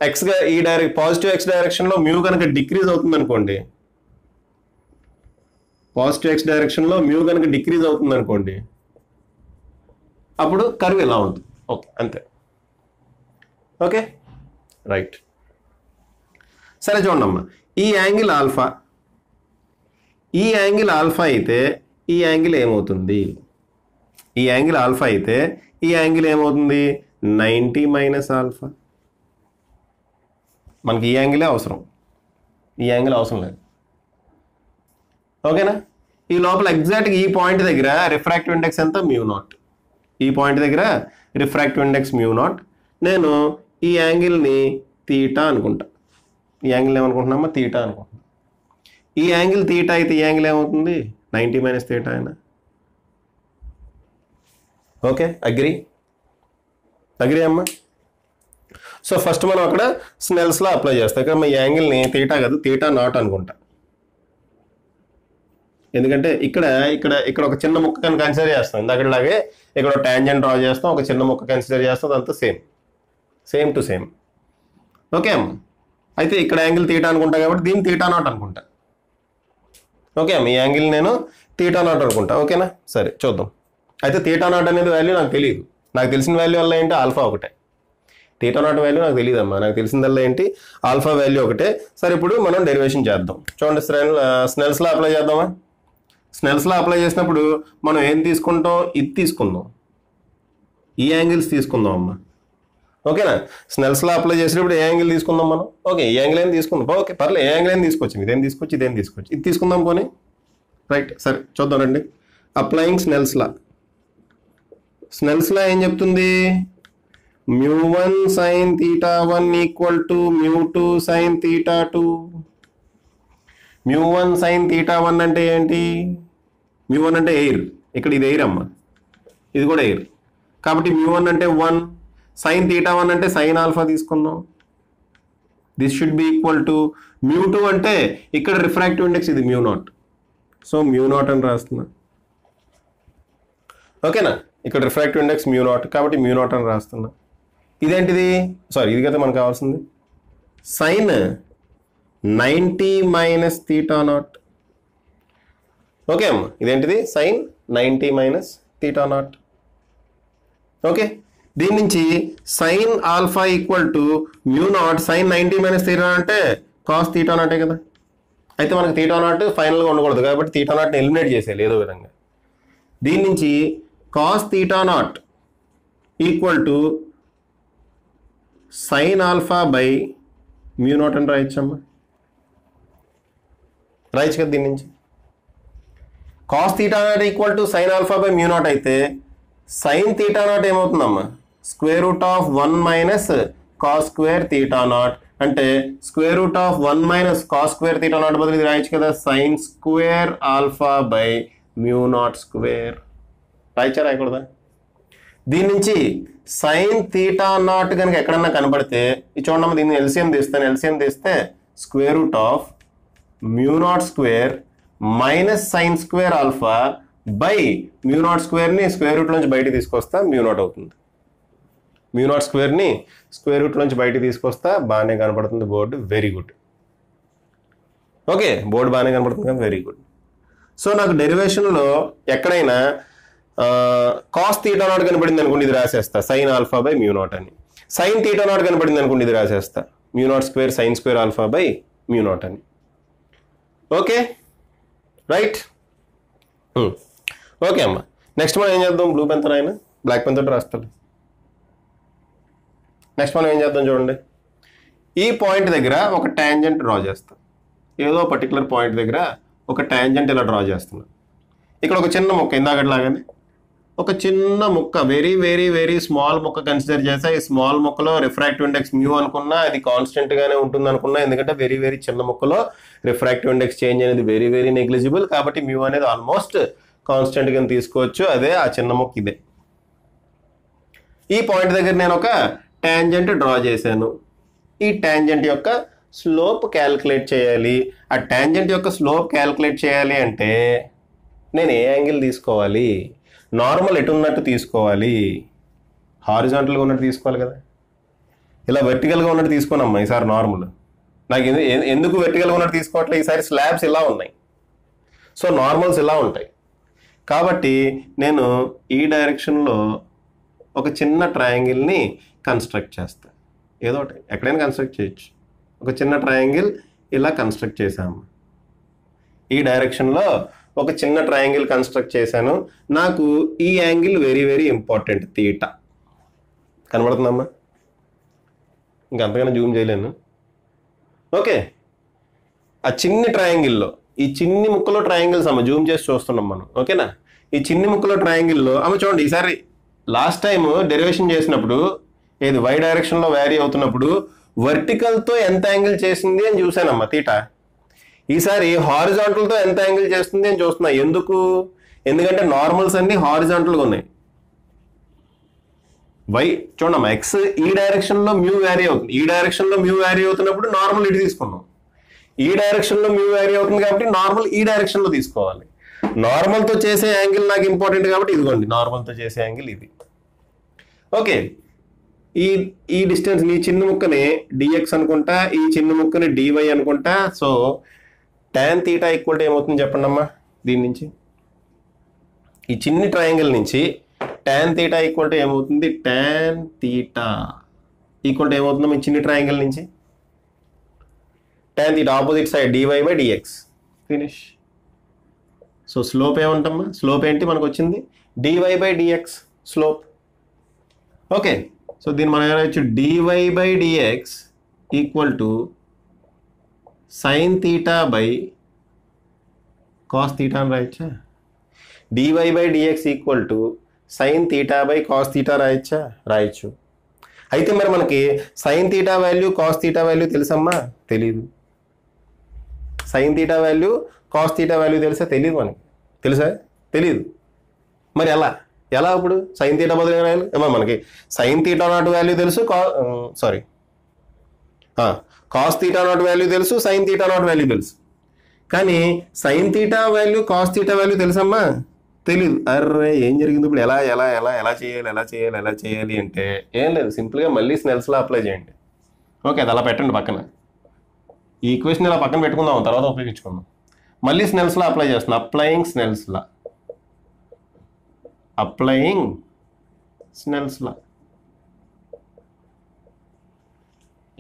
పాజిటివ్ ఎక్స్ డైరెక్షన్లో మ్యూ కనుక డిక్రీజ్ అవుతుంది అనుకోండి, అప్పుడు కర్వ్ ఇలా ఉంటుంది. ఓకే, అంతే. Okay, right. సరే చూడండి అమ్మా, ఈ యాంగిల్ ఆల్ఫా అయితే ఈ యాంగిల్ ఏమవుతుంది, 90 మైనస్ ఆల్ఫా. మనకి ఈ యాంగిలే అవసరం, ఈ యాంగిల్ అవసరం లేదు. ఓకేనా, ఈ లోపల ఎగ్జాక్ట్గా ఈ పాయింట్ దగ్గర రిఫ్రాక్టివ్ ఇండెక్స్ ఎంత, μ0. ఈ పాయింట్ దగ్గర రిఫ్రాక్టివ్ ఇండెక్స్ μ0. నేను ఈ యాంగిల్ని తీటా అనుకుంటా. ఈ యాంగిల్ ఏమనుకుంటున్నామా, తీటా అనుకుంటున్నా. ఈ యాంగిల్ తీటా అయితే ఈ యాంగిల్ ఏమవుతుంది, 90 మైనస్ తీటా అయినా. ఓకే, అగ్రీ అమ్మా. సో ఫస్ట్ మనం అక్కడ స్నెల్స్లో అప్లై చేస్తాం. ఇక్కడ ఈ యాంగిల్ని తీటా కాదు, తీటా నాట్ అనుకుంటా. ఎందుకంటే ఇక్కడ ఒక చిన్న ముక్క కానీ కన్సిడర్ చేస్తాం. ఇందాకలాగే ఇక్కడ ట్యాంజెంట్ డ్రా చేస్తాం, ఒక చిన్న ముక్క కన్సిడర్ చేస్తాం, అదంతా సేమ్ టు సేమ్. ఓకే అమ్మ, అయితే ఇక్కడ యాంగిల్ తీటా అనుకుంటా కాబట్టి దీన్ని తీటా నాట్ అనుకుంటా. ఓకే అమ్మ, ఈ యాంగిల్ నేను తీటా నాట్ అనుకుంటా. ఓకేనా, సరే చూద్దాం. అయితే తీటా నాట్ అనేది వాల్యూ నాకు తెలియదు. నాకు తెలిసిన వాల్యూ వల్ల ఏంటి, ఆల్ఫా ఒకటే. తీటా నాట్ వాల్యూ నాకు తెలియదు అమ్మా, నాకు తెలిసిందల్లా ఏంటి, ఆల్ఫా వాల్యూ ఒకటే. సరే ఇప్పుడు మనం డెరివేషన్ చేద్దాం. చూడండి, స్నెల్స్లో అప్లై చేద్దామా. స్నెల్స్లో అప్లై చేసినప్పుడు మనం ఏం తీసుకుంటాం, ఇది తీసుకుందాం, ఈ యాంగిల్స్ తీసుకుందాం అమ్మా. ఓకేనా, స్నెల్స్లో అప్లై చేసినప్పుడు ఏ యాంగిల్ తీసుకుందాం మనం. ఓకే, ఈ యాంగిల్ ఏం తీసుకుందాం. ఓకే, పర్లేదు, ఏ యాంగిల్ ఏం తీసుకోవచ్చు, ఇదేం తీసుకోవచ్చు, ఇది తీసుకుందాం పోనీ. రైట్, సరే చూద్దాం రండి. అప్లయింగ్ స్నెల్స్లో ఏం చెప్తుంది, μ1 sin θ1 equal to μ2 sin θ2. μ1 sin θ1 అంటే ఏంటి, μ1 అంటే ఎయిర్, ఇక్కడ ఇది ఎయిర్ అమ్మ, ఇది కూడా ఎయిర్, కాబట్టి μ1 అంటే 1, sin θ1 అంటే sin ఆల్ఫా తీసుకుందాం. This should be equal to μ2 అంటే ఇక్కడ రిఫ్రాక్టివ్ ఇండెక్స్ ఇది μ0, సో μ0 అని రాస్తున్నా. ఓకేనా, ఇక్కడ రిఫ్రాక్టివ్ ఇండెక్స్ μ0 కాబట్టి μ0 అని రాస్తున్నా. ఇదేంటిది, సారీ ఇది కదా మనకు కావాల్సింది, sin 90 మైనస్ θ0. ఓకే అమ్మ, ఇదేంటిది, sin 90 మైనస్ θ0. ఓకే, దీని నుంచి sin alpha equal to μ0 sin 90 minus θ0 అంటే cos θ0 కదా. అయితే మనకు θ0 ఫైనల్గా ఉండకూడదు కాబట్టి θ0ని ఎలిమినేట్ చేసేయాలి ఏదో విధంగా. దీని నుంచి cos θ0 equal to sine alpha by mu naught అని రాయొచ్చమ్మా, రాయొచ్చు కదా దీని నుంచి. Cos theta naught equal to sine alpha by mu naught అయితే సైన్ థీటా నాట్ ఏమవుతుందమ్మా, square root of 1 minus cos square theta naught. అంటే square root of 1 minus cos square theta naught బదులు ఇది రాయొచ్చు కదా, sine square alpha by mu naught square. రాయచ్చా రాయకూడదా? దీని నుంచి సైన్ థీటా నాట్ కనుక ఎక్కడన్నా కనబడితే ఇది చూడమ్మా, దీన్ని ఎల్సిఎం తీస్తాను. ఎల్సిఎం తీస్తే square root of mu naught square minus sine square alpha by mu naught స్క్వేర్ని స్క్వేర్ రూట్ నుంచి బయట తీసుకొస్తా మ్యూ నాట్ అవుతుంది. మ్యూ నాట్ స్క్వేర్ని స్క్వేర్ రూట్ నుంచి బయట తీసుకొస్తా. బాగానే కనపడుతుంది board, very good. Okay, board బాగానే కనపడుతుంది కదా, వెరీ గుడ్. సో నాకు డెరివేషన్లో ఎక్కడైనా కాస్ థీటా నాట్ కనపడింది అనుకోండి, ఇది రాసేస్తా sine alpha by mu naught అని. సైన్ థీటా నాట్ కనపడింది అనుకోండి, ఇది రాసేస్తా mu naught square sine square alpha by mu naught అని. Okay right. ఓకే అమ్మా, నెక్స్ట్ మనం ఏం చేద్దాం, బ్లూ పెన్ తో రాయన బ్లాక్ పెన్ తోటి రాస్తాను. నెక్స్ట్ మనం ఏం చేద్దాం చూడండి, ఈ పాయింట్ దగ్గర ఒక ట్యాంజెంట్ డ్రా చేస్తాం. ఏదో పర్టికులర్ పాయింట్ దగ్గర ఒక ట్యాంజెంట్ ఇలా డ్రా చేస్తున్నాం. ఇక్కడ ఒక చిన్న ముక్క ఇందాకట్లాగానే ఒక చిన్న ముక్క, వెరీ వెరీ వెరీ స్మాల్ ముక్క కన్సిడర్ చేస్తే, ఈ స్మాల్ ముక్కలో రిఫ్రాక్టివ్ ఇండెక్స్ మ్యూ అనుకున్నా అది కాన్స్టెంట్ గానే ఉంటుంది అనుకున్నా, ఎందుకంటే వెరీ వెరీ చిన్న ముక్కలో రిఫ్రాక్టివ్ ఇండెక్స్ చేంజ్ అనేది వెరీ వెరీ నెగ్లిజిబుల్, కాబట్టి మ్యూ అనేది ఆల్మోస్ట్ కాన్స్టెంట్ గా తీసుకోవచ్చు. అదే ఆ చిన్న ముక్క ఇదే. ఈ పాయింట్ దగ్గర నేను ఒక ట్యాంజెంట్ డ్రా చేశాను. ఈ ట్యాంజెంట్ యొక్క స్లోప్ క్యాల్కులేట్ చేయాలి. ఆ ట్యాంజెంట్ యొక్క స్లోప్ క్యాల్కులేట్ చేయాలి అంటే నేను ఏ యాంగిల్ తీసుకోవాలి, నార్మల్ ఎటు ఉన్నట్టు తీసుకోవాలి, హారిజాంటల్గా ఉన్నట్టు తీసుకోవాలి కదా, ఇలా వెర్టికల్గా ఉన్నట్టు తీసుకోనమ్మా ఈసారి నార్మల్. నాకు ఎందుకు వెర్టికల్గా ఉన్నట్టు తీసుకోవట్లేదు, ఈసారి స్లాబ్స్ ఇలా ఉన్నాయి, సో నార్మల్స్ ఇలా ఉంటాయి. కాబట్టి నేను ఈ డైరెక్షన్లో ఒక చిన్న ట్రయాంగిల్ని కన్స్ట్రక్ట్ చేస్తాను. ఏదో ఒకటి ఎక్కడైనా కన్స్ట్రక్ట్ చేయొచ్చు. ఒక చిన్న ట్రయాంగిల్ ఇలా కన్స్ట్రక్ట్ చేశాము. ఈ డైరెక్షన్లో ఒక చిన్న ట్రయాంగిల్ కన్స్ట్రక్ట్ చేశాను. నాకు ఈ angle very very important, theta. కనబడుతుందమ్మా? ఇంకంతగానే జూమ్ చేయలేను. ఓకే, ఆ చిన్ని ట్రయాంగిల్లో, ఈ చిన్ని ముక్కలో ట్రయాంగిల్స్ అమ్మ జూమ్ చేసి చూస్తున్నాం మనం. ఓకేనా? ఈ చిన్ని ముక్కలో ట్రయాంగిల్లో అమ్మ చూడండి, ఈసారి లాస్ట్ టైం డెరివేషన్ చేసినప్పుడు ఏది వై డైరెక్షన్లో వ్యారీ అవుతున్నప్పుడు వర్టికల్తో ఎంత యాంగిల్ చేసింది అని చూసానమ్మా థీటా. ఈసారి హారిజాంటల్తో ఎంత యాంగిల్ చేస్తుంది అని చూస్తున్నా. ఎందుకు? ఎందుకంటే నార్మల్స్ అన్ని హారిజాంటల్గా ఉన్నాయి. వై చూడమ్మా, ఎక్స్ ఈ డైరెక్షన్లో మ్యూ వ్యారీ అవుతుంది. ఈ డైరెక్షన్లో మ్యూ వ్యారీ అవుతున్నప్పుడు నార్మల్ ఇటు తీసుకున్నాం. ఈ డైరెక్షన్లో మ్యూ వ్యారీ అవుతుంది కాబట్టి నార్మల్ ఈ డైరెక్షన్లో తీసుకోవాలి. నార్మల్తో చేసే యాంగిల్ నాకు ఇంపార్టెంట్ కాబట్టి ఇదిగోండి, నార్మల్తో చేసే యాంగిల్ ఇది. ఓకే, ఈ డిస్టెన్స్, ఈ చిన్న ముక్కని డిఎక్స్ అనుకుంటా, ఈ చిన్న ముక్కని డివై అనుకుంటా. So tan theta equal to ఏమవుతుంది చెప్పండి అమ్మా? దీని నుంచి ఈ చిన్ని ట్రయాంగిల్ నుంచి ట్యాన్ థీటా ఈక్వల్ టు ఏమవుతుంది? ట్యాన్ థీటా ఈక్వల్ టు ఏమవుతుందమ్మా ఈ చిన్ని ట్రయాంగిల్ నుంచి? Tan theta opposite side dy by dx. Finish. So slope ఏమంటమ్మా? స్లోప్ ఏంటి మనకు వచ్చింది? Dy by dx slope. Okay, so దీన్ని మనం ఏమైనా dy by dx equal to sine theta by cos theta అని రాయొచ్చా? Dy by dx equal to sine theta by cos theta రాయొచ్చా? రాయొచ్చు. అయితే మరి మనకి sine theta value cos theta value తెలుసమ్మా? తెలీదు. Sine theta value cos theta value తెలుసా? తెలియదు మనకి. తెలుసా? తెలీదు. మరి ఎలా ఇప్పుడు సైన్ థీటా బదులు రాయాలి? ఏమో మనకి సైన్ థీటా నాట్ వాల్యూ తెలుసు, కాస్ థీటా నాట్ వాల్యూ తెలుసు, సైన్ థీటా నాట్ వాల్యూ తెలుసు. కానీ sign theta value cos theta value తెలుసమ్మా? తెలీదు. అర్రే ఏం జరిగింది ఇప్పుడు? ఎలా చేయాలి అంటే ఏం లేదు, సింపుల్గా మళ్ళీ స్నెల్స్లా అప్లై చేయండి. ఓకే, అది అలా పెట్టండి పక్కన. ఈ ఈక్వేషన్ ఇలా పక్కన పెట్టుకుందాం, తర్వాత ఉపయోగించుకుందాం. మళ్ళీ స్నెల్స్లా అప్లై చేస్తున్నాం. అప్లయింగ్ స్నెల్స్ లా.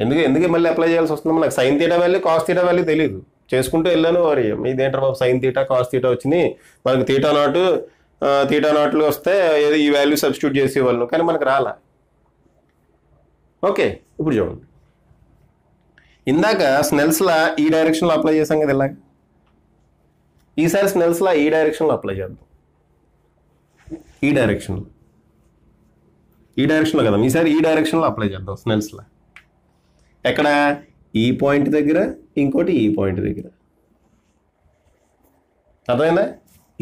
ఎందుకు మళ్ళీ అప్లై చేయాల్సి వస్తుందో? నాకు sign theta value cos theta value తెలియదు, చేసుకుంటూ వెళ్ళాను. మరి ఇదేంటారు బాబు, సైన్ థీటా కాస్ థీటా వచ్చినాయి, మనకి థీటా నాట్లు వస్తే ఈ వాల్యూ సబ్స్టిట్యూట్ చేసేవాళ్ళు, కానీ మనకు రాలా. ఓకే, ఇప్పుడు చూడండి, ఇందాక స్నెల్స్లా ఈ డైరెక్షన్లో అప్లై చేసాం కదా ఇలాగ, ఈసారి స్నెల్స్లా ఈ డైరెక్షన్లో అప్లై చేద్దాం. ఈ డైరెక్షన్లో కదా, ఈసారి ఈ డైరెక్షన్లో అప్లై చేద్దాం స్నెల్స్లా. ఎక్కడ? ఈ పాయింట్ దగ్గర, ఇంకోటి ఈ పాయింట్ దగ్గర. అర్థమైందా?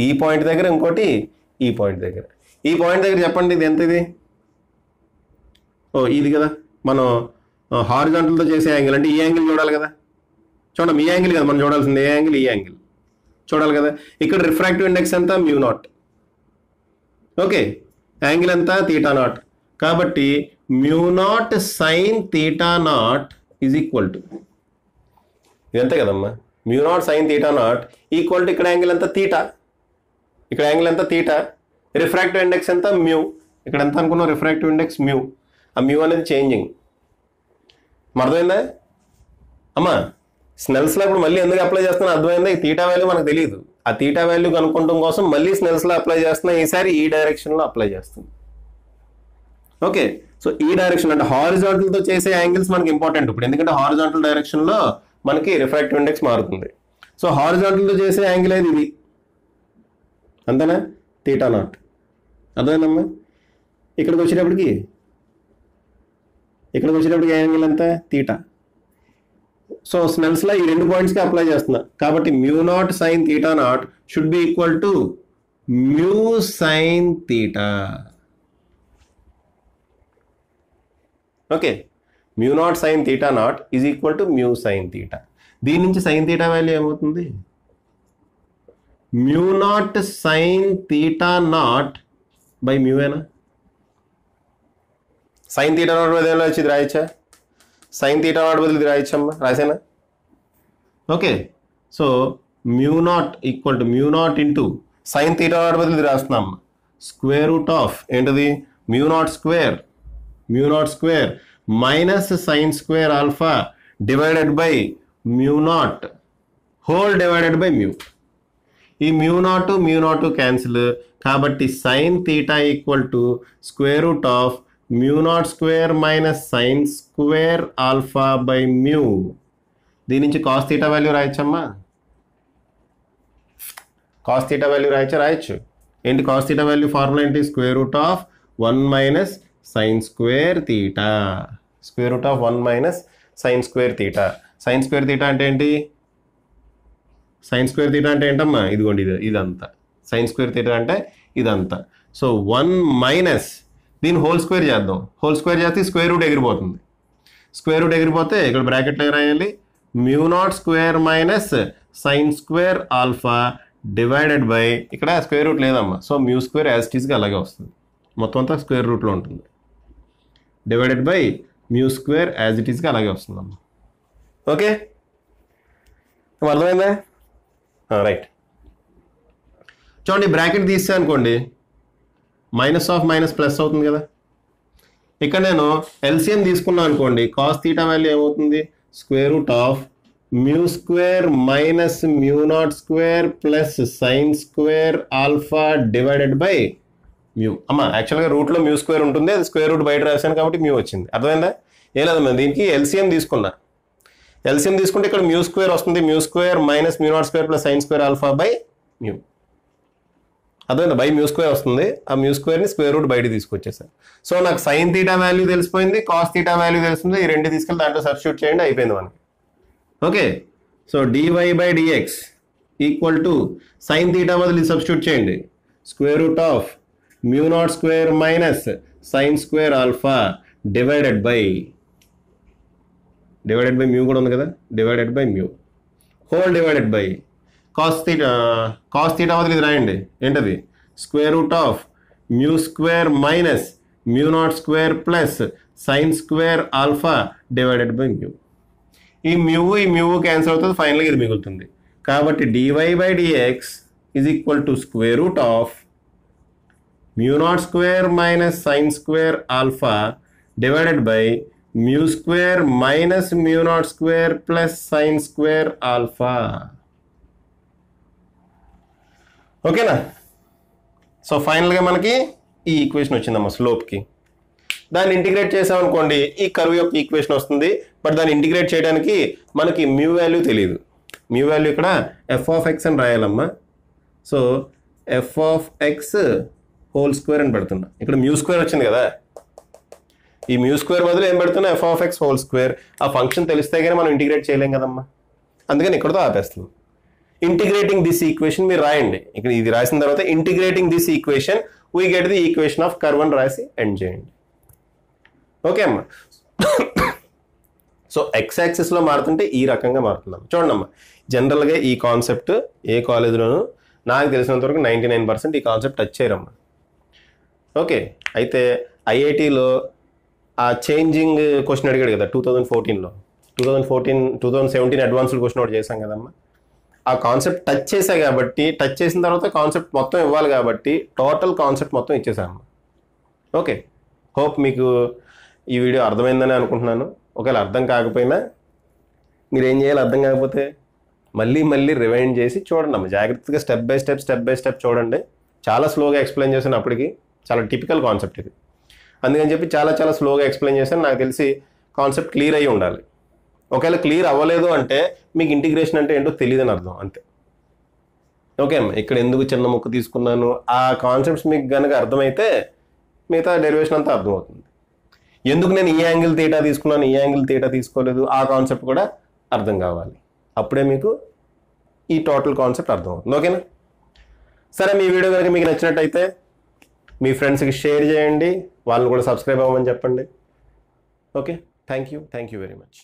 ఈ పాయింట్ దగ్గర, ఇంకోటి ఈ పాయింట్ దగ్గర. ఈ పాయింట్ దగ్గర చెప్పండి, ఇది ఎంత? ఇది ఇది కదా మనం హారిజాంటల్తో చేసే యాంగిల్. అంటే ఈ యాంగిల్ చూడాలి కదా, చూడండి, ఈ యాంగిల్ కదా మనం చూడాల్సింది. ఏ యాంగిల్? ఈ యాంగిల్ చూడాలి కదా. ఇక్కడ రిఫ్రాక్టివ్ ఇండెక్స్ ఎంత? μ0. ఓకే, యాంగిల్ ఎంత? θ0. కాబట్టి μ0 sin θ0 ఈజ్ ఈక్వల్ టు ఇదంతే కదమ్మా. μ0 sin θ0 ఈక్వల్ టు ఇక్కడ యాంగిల్ ఎంత? θ. ఇక్కడ యాంగిల్ ఎంత? θ. రిఫ్రాక్టివ్ ఇండెక్స్ ఎంత? μ. ఇక్కడ ఎంత అనుకున్నాం? Refractive index μ. ఆ μ అనేది చేంజింగ్. అర్థమైందా అమ్మా? స్నెల్స్లో ఇప్పుడు మళ్ళీ ఎందుకు అప్లై చేస్తున్నా అర్థమైందా? ఈ θ వాల్యూ మనకు తెలియదు. ఆ θ వాల్యూ కనుక్కోవడం కోసం మళ్ళీ స్నెల్స్లో అప్లై చేస్తున్నా. ఈసారి ఈ డైరెక్షన్లో అప్లై చేస్తుంది. ఓకే, సో ఈ డైరెక్షన్ అంటే హారిజాంటల్తో చేసే యాంగిల్స్ మనకి ఇంపార్టెంట్ ఇప్పుడు, ఎందుకంటే హారిజాంటల్ డైరెక్షన్లో మనకి రిఫ్రాక్టివ్ ఇండెక్స్ మారుతుంది. సో హారిజాంటల్తో చేసే యాంగిల్ అయితే ఇది, అంతేనా? θ0. అర్థమైందమ్మా? ఇక్కడికి వచ్చేటప్పటికి యాంగిల్ ఎంత? θ. సో స్నెల్స్లో ఈ రెండు పాయింట్స్కి అప్లై చేస్తున్నా. కాబట్టి μ0 sin θ0 should be equal to μ sin θ. Okay, μ0 sin θ0 is equal to μ sin θ. దీని నుంచి sin θ వాల్యూ ఏమవుతుంది? μ0 sin θ0 బై మ్యూఏనా? sin θ0 బదులు వచ్చి ఇది రాయచ్చా? sin θ0 బదులు ఇది రాయచ్చమ్మా, రాసేనా? Okay, so μ0 equal to μ0 into sin θ0 బదులు ఇది రాస్తున్నాం. స్క్వేర్ రూట్ ఆఫ్ ఏంటది? μ0 square minus sin square alpha divided by μ0 whole divided by mu. ఈ μ0 క్యాన్సిల్. కాబట్టి sin θ equal to square root of μ0 square minus sin square alpha by mu. దీని నుంచి cos θ value రాయచ్చమ్మా? cos θ value రాయచ్చు. ఏంటి cos θ value? Formula ఏంటి? Square root of 1 minus sin square θ. Square root of 1 minus sin square θ. sin square θ అంటే ఏంటి? sin square θ అంటే ఏంటమ్మా? ఇదిగోండి, ఇదంతా sin స్క్వేర్ θ అంటే ఇదంతా. సో 1 మైనస్ దీన్ని హోల్ స్క్వేర్ చేద్దాం. హోల్ స్క్వేర్ చేస్తే స్క్వేర్ రూట్ ఎగిరిపోతుంది. స్క్వేర్ రూట్ ఎగిరిపోతే ఇక్కడ బ్రాకెట్లో రాయాలి μ0 square minus sin square alpha divided by, ఇక్కడ స్క్వేర్ రూట్ లేదమ్మా, so mu square as it ఈస్గా అలాగే వస్తుంది, మొత్తం అంతా స్క్వేర్ రూట్లో ఉంటుంది, divided by mu square as it ఈస్గా అలాగే వస్తుందమ్మా. ఓకే, అర్థమైందా? రైట్. చూడండి, బ్రాకెట్ తీస్తే అనుకోండి మైనస్ ఆఫ్ మైనస్ ప్లస్ అవుతుంది కదా. ఇక్కడ నేను ఎల్సిఎం తీసుకున్నాను అనుకోండి, cos θ వాల్యూ ఏమవుతుంది? Square root of mu square minus μ0 square plus sin square alpha divided by mu. అమ్మ యాక్చువల్గా రూట్లో మ్యూ స్క్వేర్ ఉంటుంది, అది స్క్వేర్ రూట్ బయట రాశాను కాబట్టి మ్యూ వచ్చింది. అర్థమైందా? ఏం లేదమ్మా, దీనికి ఎల్సిఎం తీసుకున్నా. ఎల్సిఎం తీసుకుంటే ఇక్కడ మ్యూ స్క్వేర్ వస్తుంది, mu square minus μ0 square plus sin square alpha by mu. అర్థమైందా? బై మ్యూ స్క్వేర్ వస్తుంది. ఆ మ్యూ స్క్వేర్ని స్క్వేర్ రూట్ బయట తీసుకొచ్చేసాను. సో నాకు sin θ వాల్యూ తెలిసిపోయింది, cos θ వాల్యూ తెలిసింది. ఈ రెండు తీసుకెళ్ళి దాంట్లో సబ్స్టిట్యూట్ చేయండి, అయిపోయింది మనకి. Okay, so dy by dx equal to sin θ బదులు సబ్స్టిట్యూట్ చేయండి, square root of μ0 square minus sin square alpha divided by mu కూడా ఉంది కదా, divided by mu whole divided by cos θ బదులు ఇది రాయండి, ఏంటది? Square root of mu square minus μ0 square plus sin square alpha divided by mu. ఈ mu cancel అవుతుంది, ఫైనల్గా ఇది మిగులుతుంది. కాబట్టి dy by dx is equal to square root of μ0 square minus sin square alpha divided by mu square minus μ0 square plus sin square alpha. ఓకేనా? So ఫైనల్గా మనకి ఈ ఈక్వేషన్ వచ్చిందమ్మా స్లోప్కి. దాన్ని ఇంటిగ్రేట్ చేసామనుకోండి ఈ కర్వ్ యొక్క ఈక్వేషన్ వస్తుంది. బట్ దాన్ని ఇంటిగ్రేట్ చేయడానికి మనకి మ్యూ వాల్యూ తెలియదు. మ్యూ వాల్యూ ఇక్కడ ఎఫ్ ఆఫ్ ఎక్స్ అని రాయాలమ్మా. So f of x whole square అని పెడుతున్నా. ఇక్కడ మ్యూ స్క్వేర్ వచ్చింది కదా, ఈ మ్యూ స్క్వేర్ బదులు ఏం పెడుతున్నా F of x whole square. ఆ ఫంక్షన్ తెలిస్తే కానీ మనం ఇంటిగ్రేట్ చేయలేం కదమ్మా, అందుకని ఇక్కడతో ఆపేస్తున్నాం. ఇంటిగ్రేటింగ్ దిస్ ఈక్వేషన్ మీరు రాయండి. ఇక్కడ ఇది రాసిన తర్వాత integrating this equation we get the equation of curve అని రాసి ఎండ్ చేయండి. ఓకే అమ్మా. సో ఎక్స్ యాక్సిస్లో మారుతుంటే ఈ రకంగా మారుతున్నాం. చూడండి అమ్మా, జనరల్గా ఈ కాన్సెప్ట్ ఏ కాలేజీలోనూ నాకు తెలిసినంత వరకు 99% ఈ కాన్సెప్ట్ టచ్ చేయరమ్మా. ఓకే, అయితే ఐఐటీలో ఆ చేంజింగ్ క్వశ్చన్ అడిగాడు కదా 2014లో, 2017 అడ్వాన్స్డ్ క్వశ్చన్ ఒకటి చేశాం కదమ్మా. ఆ కాన్సెప్ట్ టచ్ చేశా కాబట్టి, టచ్ చేసిన తర్వాత కాన్సెప్ట్ మొత్తం ఇవ్వాలి కాబట్టి టోటల్ కాన్సెప్ట్ మొత్తం ఇచ్చేసాము. ఓకే, హోప్ మీకు ఈ వీడియో అర్థమైందని అనుకుంటున్నాను. ఒకవేళ అర్థం కాకపోయినా మీరు ఏం చేయాలి, అర్థం కాకపోతే మళ్ళీ రివైండ్ చేసి చూడండి అమ్మ, జాగ్రత్తగా స్టెప్ బై స్టెప్ చూడండి. చాలా స్లోగా ఎక్స్ప్లెయిన్ చేశాను, అప్పటికి చాలా టిపికల్ కాన్సెప్ట్ ఇది, అందుకని చెప్పి చాలా స్లోగా ఎక్స్ప్లెయిన్ చేశాను. నాకు తెలిసి కాన్సెప్ట్ క్లియర్ అయ్యి ఉండాలి. ఒకవేళ క్లియర్ అవ్వలేదు అంటే మీకు ఇంటిగ్రేషన్ అంటే ఏంటో తెలియదని అర్థం, అంతే. ఓకే అమ్మ, ఇక్కడ ఎందుకు చిన్న ముక్క తీసుకున్నాను, ఆ కాన్సెప్ట్స్ మీకు కనుక అర్థమైతే మిగతా డెరివేషన్ అంతా అర్థమవుతుంది. ఎందుకు నేను ఈ యాంగిల్ తీటా తీసుకున్నాను, ఈ యాంగిల్ తీటా తీసుకోలేదు, ఆ కాన్సెప్ట్ కూడా అర్థం కావాలి. అప్పుడే మీకు ఈ టోటల్ కాన్సెప్ట్ అర్థమవుతుంది. ఓకేనా? సరే, మీ వీడియో కనుక మీకు నచ్చినట్టయితే మీ ఫ్రెండ్స్కి షేర్ చేయండి, వాళ్ళని కూడా సబ్స్క్రైబ్ అవ్వమని చెప్పండి. Okay, thank you very much.